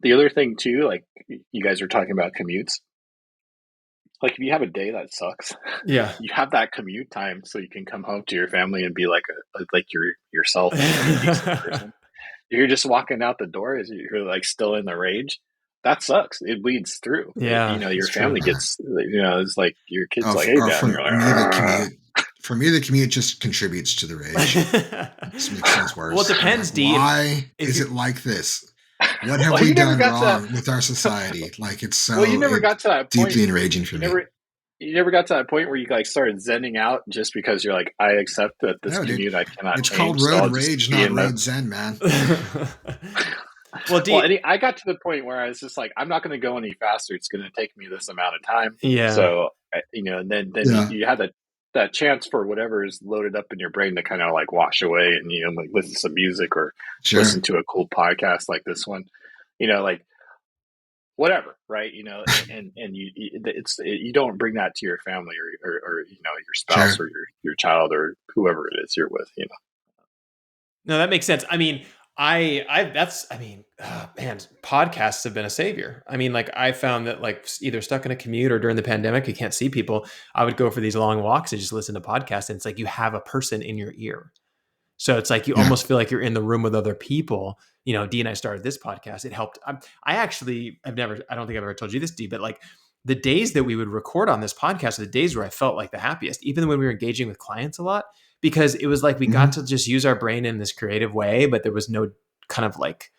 The other thing too, like you guys were talking about commutes. Like if you have a day that sucks, Yeah. you have that commute time so you can come home to your family and be like yourself and a decent person. You're just walking out the door as you're like still in the rage. That sucks. It bleeds through. Yeah, Your it's family true. gets, it's like your kid's like, hey, Dad. For You're like, me, the commute just contributes to the rage. This makes things worse. Well, it depends, D. Why is it like this? What have we done wrong with our society? Like it's so. Well, you never got to that point. Deeply enraging for me. You never got to that point where you like started zenning out just because you're like, I accept that this commute I cannot change. It's called road rage, not road zen, man. Well, I got to the point where I was just like, I'm not going to go any faster. It's going to take me this amount of time. Yeah. So, and then you had that chance for whatever is loaded up in your brain to kind of like wash away and, like listen to some music or listen to a cool podcast like this one, like whatever. Right. And you don't bring that to your family or your spouse or your child or whoever it is you're with, No, that makes sense. I mean, man, podcasts have been a savior. I mean, like I found that like either stuck in a commute or during the pandemic, you can't see people. I would go for these long walks and just listen to podcasts. And it's like, you have a person in your ear. So it's like, you almost feel like you're in the room with other people. Dee and I started this podcast. It helped. I don't think I've ever told you this, Dee, but like the days that we would record on this podcast are the days where I felt like the happiest, even when we were engaging with clients a lot. Because it was like we got to just use our brain in this creative way, but there was no kind of like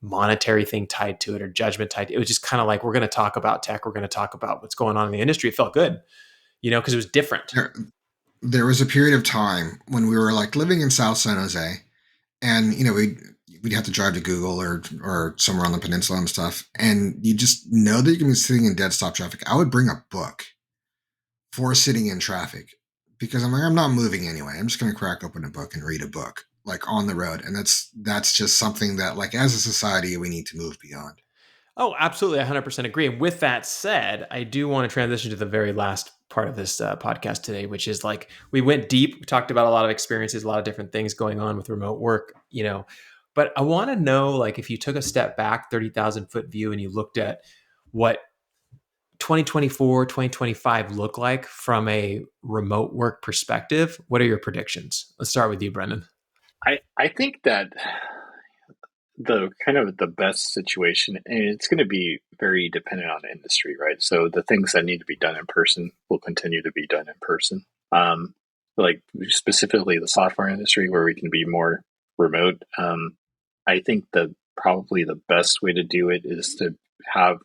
monetary thing tied to it or judgment tied to it. It was just kind of like, we're going to talk about tech. We're going to talk about what's going on in the industry. It felt good, because it was different. There was a period of time when we were like living in South San Jose and, we'd have to drive to Google or somewhere on the peninsula and stuff. And you just know that you're going to be sitting in dead stop traffic. I would bring a book for sitting in traffic. Because I'm like, I'm not moving anyway. I'm just going to crack open a book and read a book like on the road. And that's just something that like as a society, we need to move beyond. Oh, absolutely. 100% agree. And with that said, I do want to transition to the very last part of this podcast today, which is like, we went deep. We talked about a lot of experiences, a lot of different things going on with remote work, but I want to know, like, if you took a step back, 30,000 foot view, and you looked at what 2024, 2025 look like from a remote work perspective, what are your predictions? Let's start with you, Brendan. I think that the kind of the best situation, and it's going to be very dependent on the industry, right? So the things that need to be done in person will continue to be done in person. Like specifically the software industry where we can be more remote. I think probably the best way to do it is to have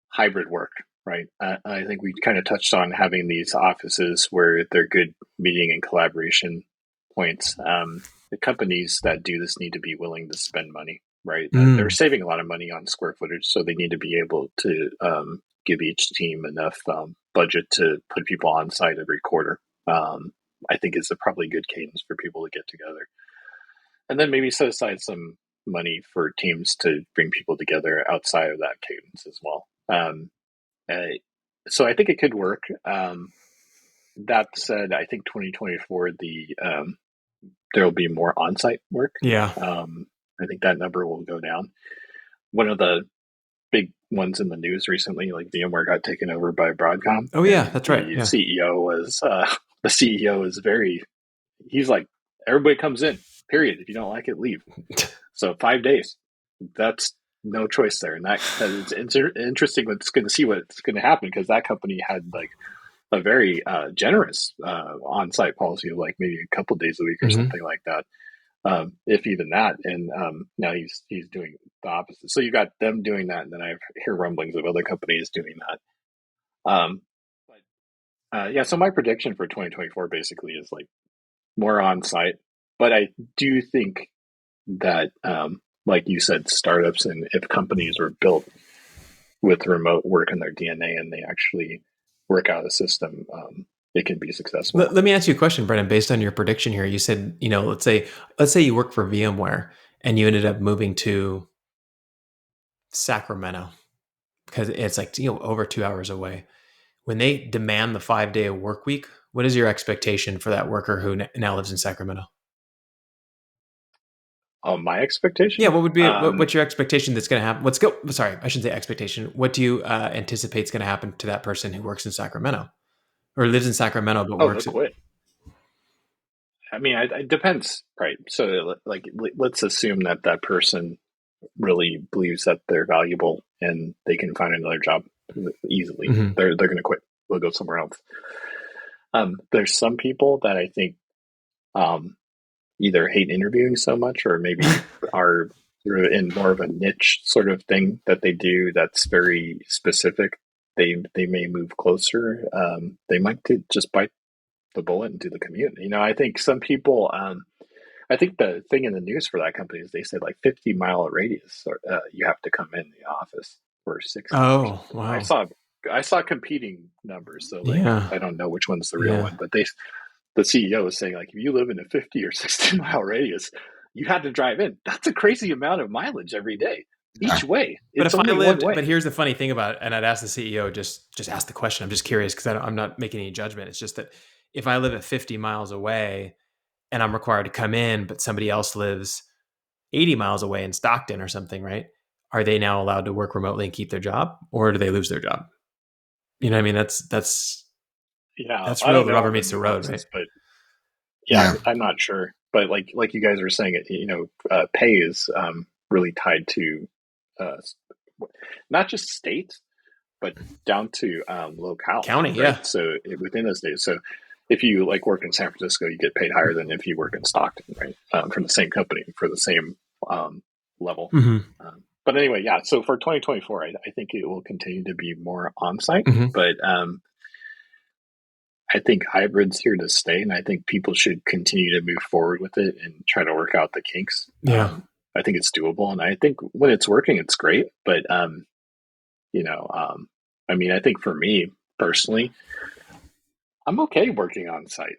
hybrid work, right? I think we kind of touched on having these offices where they're good meeting and collaboration points. The companies that do this need to be willing to spend money, right? They're saving a lot of money on square footage, so they need to be able to give each team enough budget to put people on site every quarter. I think is a probably good cadence for people to get together. And then maybe set aside some money for teams to bring people together outside of that cadence as well. So I think it could work. That said, I think 2024, there will be more on-site work. Yeah. I think that number will go down. One of the big ones in the news recently, like VMware got taken over by Broadcom. Oh yeah, that's right. The CEO is he's like, everybody comes in, period. If you don't like it, leave. So 5 days, that's no choice there. And that it's interesting what's going to see what's going to happen, because that company had like a very generous on-site policy of like maybe a couple days a week or something like that, if even that. And now he's doing the opposite. So you got them doing that, and then I hear rumblings of other companies doing that. Yeah, so my prediction for 2024 basically is like more on-site, but I do think that, like you said, startups, and if companies were built with remote work in their DNA and they actually work out a system, it can be successful. Let me ask you a question, Brendan. Based on your prediction here, you said, let's say you work for VMware and you ended up moving to Sacramento because it's like over 2 hours away. When they demand the 5-day work week, what is your expectation for that worker who now lives in Sacramento? My expectation? Yeah, what would be what's your expectation that's going to happen? Sorry, I shouldn't say expectation. What do you anticipate is going to happen to that person who works in Sacramento or lives in Sacramento but works? They'll quit. I mean, it depends, right? So, like, let's assume that person really believes that they're valuable and they can find another job easily. Mm-hmm. They're going to quit. They'll go somewhere else. There's some people that I think either hate interviewing so much, or maybe are in more of a niche sort of thing that they do that's very specific. They may move closer. They might just bite the bullet and do the commute. I think some people. I think the thing in the news for that company is they said like 50-mile radius, you have to come in the office for 6 hours. Oh, wow! I saw competing numbers, so like I don't know which one's the real one, but the CEO was saying like if you live in a 50 or 60-mile radius, you had to drive in. That's a crazy amount of mileage every day, each way. But but here's the funny thing about it, and I'd ask the CEO, just ask the question. I'm just curious because I'm not making any judgment. It's just that if I live at 50 miles away and I'm required to come in, but somebody else lives 80 miles away in Stockton or something, right? Are they now allowed to work remotely and keep their job, or do they lose their job? You know what I mean? That's real. The rubber meets the road, right? But yeah, I'm not sure. But like you guys were saying, pay is really tied to not just state, but down to locale, county, right? yeah. So within a state, so if you like work in San Francisco, you get paid higher than if you work in Stockton, right? For the same company, for the same level. Mm-hmm. But anyway, yeah. So for 2024, I think it will continue to be more on-site, but I think hybrid's here to stay, and I think people should continue to move forward with it and try to work out the kinks. Yeah. I think it's doable, and I think when it's working, it's great. But I mean, I think for me personally, I'm okay working on site,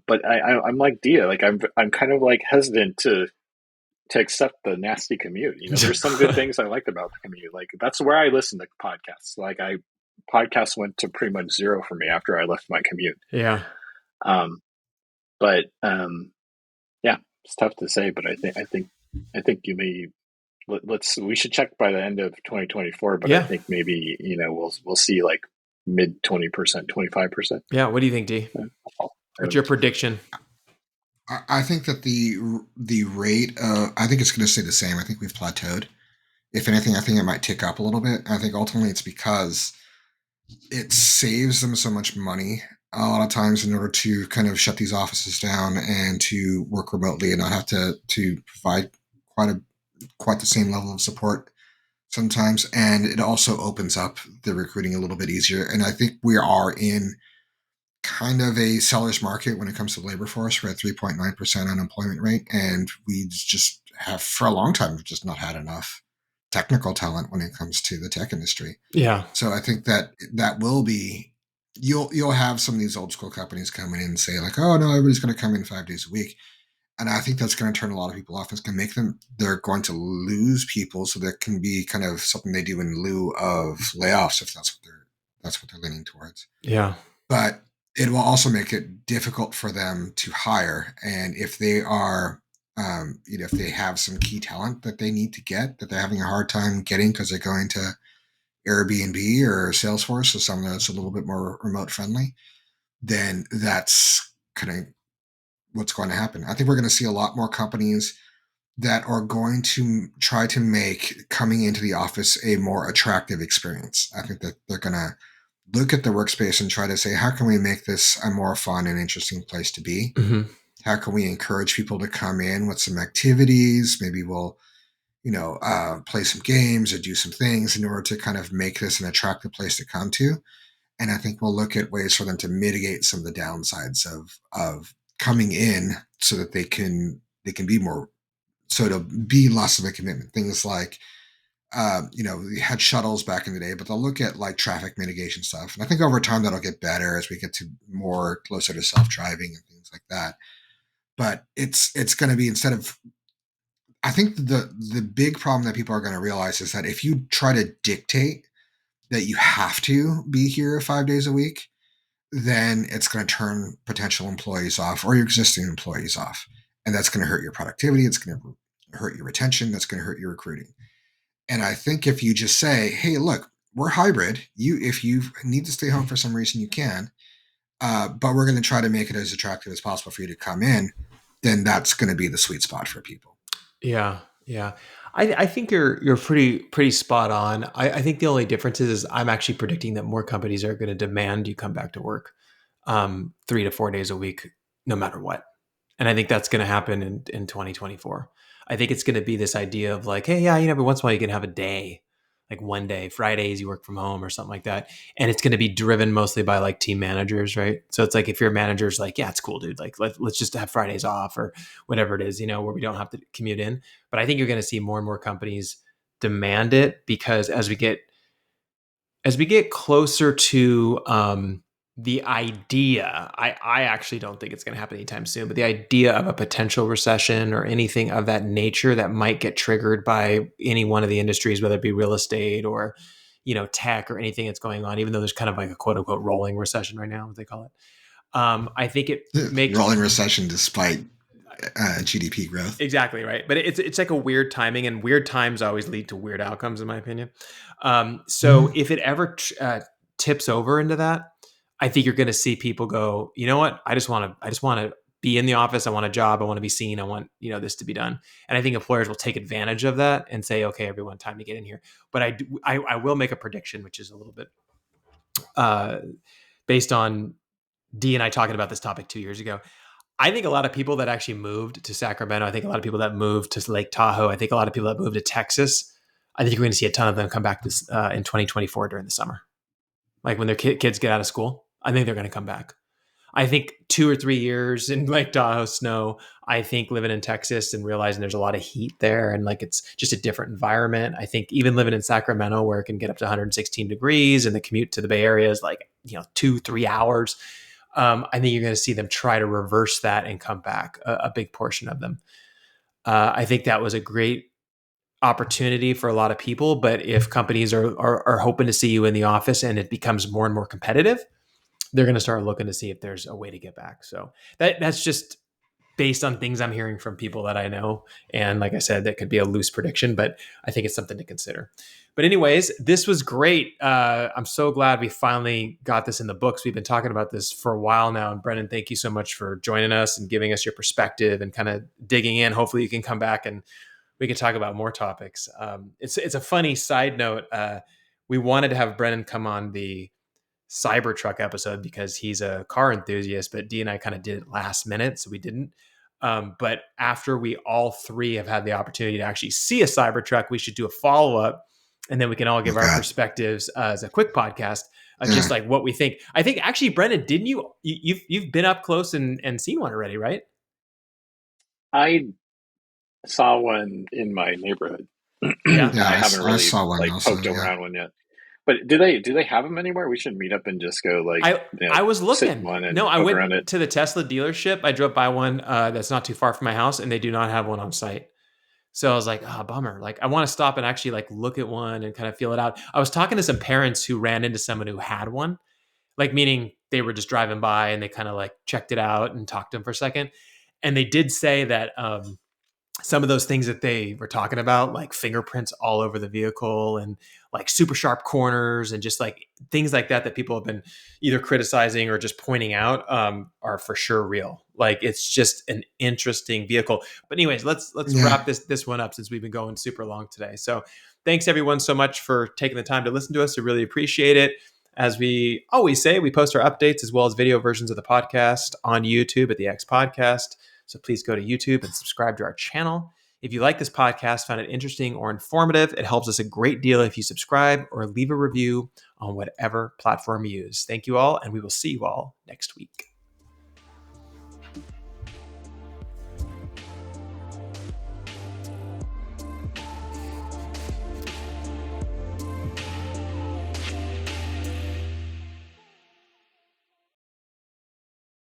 but I'm like Dia, like I'm kind of like hesitant to accept the nasty commute. There's some good things I liked about the commute. Like that's where I listen to podcasts. Like podcasts went to pretty much zero for me after I left my commute. Yeah. But yeah, it's tough to say, but I think you may, we should check by the end of 2024, but I think maybe, we'll see like mid 20%, 25%. Yeah. What do you think, D? What's your prediction? I think that the rate, I think it's going to stay the same. I think we've plateaued. If anything, I think it might tick up a little bit. I think ultimately it's because it saves them so much money a lot of times in order to kind of shut these offices down and to work remotely and not have to provide quite the same level of support sometimes. And it also opens up the recruiting a little bit easier. And I think we are in kind of a seller's market when it comes to labor force. We're at 3.9% unemployment rate, and we just have for a long time just not had enough technical talent when it comes to the tech industry. Yeah. So I think that will be, you'll have some of these old school companies coming in and say like, oh no, everybody's going to come in 5 days a week. And I think that's going to turn a lot of people off. It's going to make them, they're going to lose people. So that can be kind of something they do in lieu of layoffs, if that's what they're leaning towards. Yeah. But it will also make it difficult for them to hire. And if they are, if they have some key talent that they need to get, that they're having a hard time getting because they're going to Airbnb or Salesforce or something that's a little bit more remote friendly, then that's kind of what's going to happen. I think we're going to see a lot more companies that are going to try to make coming into the office a more attractive experience. I think that they're going to look at the workspace and try to say, how can we make this a more fun and interesting place to be? Mm-hmm. How can we encourage people to come in with some activities? Maybe we'll, play some games or do some things in order to kind of make this an attractive place to come to. And I think we'll look at ways for them to mitigate some of the downsides of coming in so that they can be more, so it'll be less of a commitment. Things like, we had shuttles back in the day, but they'll look at like traffic mitigation stuff. And I think over time that'll get better as we get to more closer to self-driving and things like that. But it's going to be, instead of, I think the big problem that people are going to realize is that if you try to dictate that you have to be here 5 days a week, then it's going to turn potential employees off or your existing employees off. And that's going to hurt your productivity. It's going to hurt your retention. That's going to hurt your recruiting. And I think if you just say, hey, look, we're hybrid. If you need to stay home for some reason, you can. But we're going to try to make it as attractive as possible for you to come in, then that's going to be the sweet spot for people. Yeah. Yeah. I think you're pretty spot on. I think the only difference is I'm actually predicting that more companies are going to demand you come back to work 3 to 4 days a week, no matter what. And I think that's going to happen in 2024. I think it's going to be this idea of like, hey, yeah, every once in a while you can have a day, like one day, Fridays you work from home or something like that. And it's going to be driven mostly by like team managers, right? So it's like if your manager's like, yeah, it's cool, dude. Like let's just have Fridays off or whatever it is, where we don't have to commute in. But I think you're going to see more and more companies demand it because as we get closer to the idea, I actually don't think it's going to happen anytime soon, but the idea of a potential recession or anything of that nature that might get triggered by any one of the industries, whether it be real estate or, tech or anything that's going on, even though there's kind of like a quote unquote rolling recession right now, what they call it. I think it makes rolling recession despite GDP growth. Exactly right. But it's like a weird timing, and weird times always lead to weird outcomes in my opinion. So if it ever tips over into that, I think you're going to see people go, you know what? I just want to be in the office. I want a job. I want to be seen. I want, this to be done. And I think employers will take advantage of that and say, okay, everyone, time to get in here. But I will make a prediction, which is a little bit based on D and I talking about this topic 2 years ago. I think a lot of people that actually moved to Sacramento, I think a lot of people that moved to Lake Tahoe, I think a lot of people that moved to Texas, I think you're going to see a ton of them come back in 2024 during the summer. Like when their kids get out of school, I think they're going to come back. I think 2 or 3 years in Lake Tahoe snow, I think living in Texas and realizing there's a lot of heat there and like it's just a different environment. I think even living in Sacramento where it can get up to 116 degrees and the commute to the Bay Area is like, 2-3 hours. I think you're going to see them try to reverse that and come back, a big portion of them. I think that was a great opportunity for a lot of people, but if companies are hoping to see you in the office and it becomes more and more competitive, they're going to start looking to see if there's a way to get back. So that's just based on things I'm hearing from people that I know. And like I said, that could be a loose prediction, but I think it's something to consider. But anyways, this was great. I'm so glad we finally got this in the books. We've been talking about this for a while now. And Brendan, thank you so much for joining us and giving us your perspective and kind of digging in. Hopefully you can come back and we can talk about more topics. It's a funny side note. We wanted to have Brendan come on the Cybertruck episode because he's a car enthusiast, but D and I kind of did it last minute, so we didn't. But after we all three have had the opportunity to actually see a Cybertruck, we should do a follow-up and then we can all give our perspectives as a quick podcast, just like what we think. I think actually, Brendan, didn't you've been up close and seen one already, right? I saw one in my neighborhood. Yeah, I haven't really saw one also, poked around one yet. But do they have them anywhere? We should meet up and just go I was looking. No, I went to the Tesla dealership. I drove by one that's not too far from my house, and they do not have one on site. So I was like, bummer. Like I want to stop and actually like look at one and kind of feel it out. I was talking to some parents who ran into someone who had one, like meaning they were just driving by and they kind of like checked it out and talked to them for a second. And they did say that some of those things that they were talking about, like fingerprints all over the vehicle and like super sharp corners and just like things like that people have been either criticizing or just pointing out, are for sure real. Like it's just an interesting vehicle. But anyways, let's wrap this one up since we've been going super long today. So thanks everyone so much for taking the time to listen to us. I really appreciate it. As we always say, we post our updates as well as video versions of the podcast on YouTube at TheXPodcast. So please go to YouTube and subscribe to our channel. If you like this podcast, found it interesting or informative, it helps us a great deal if you subscribe or leave a review on whatever platform you use. Thank you all, and we will see you all next week.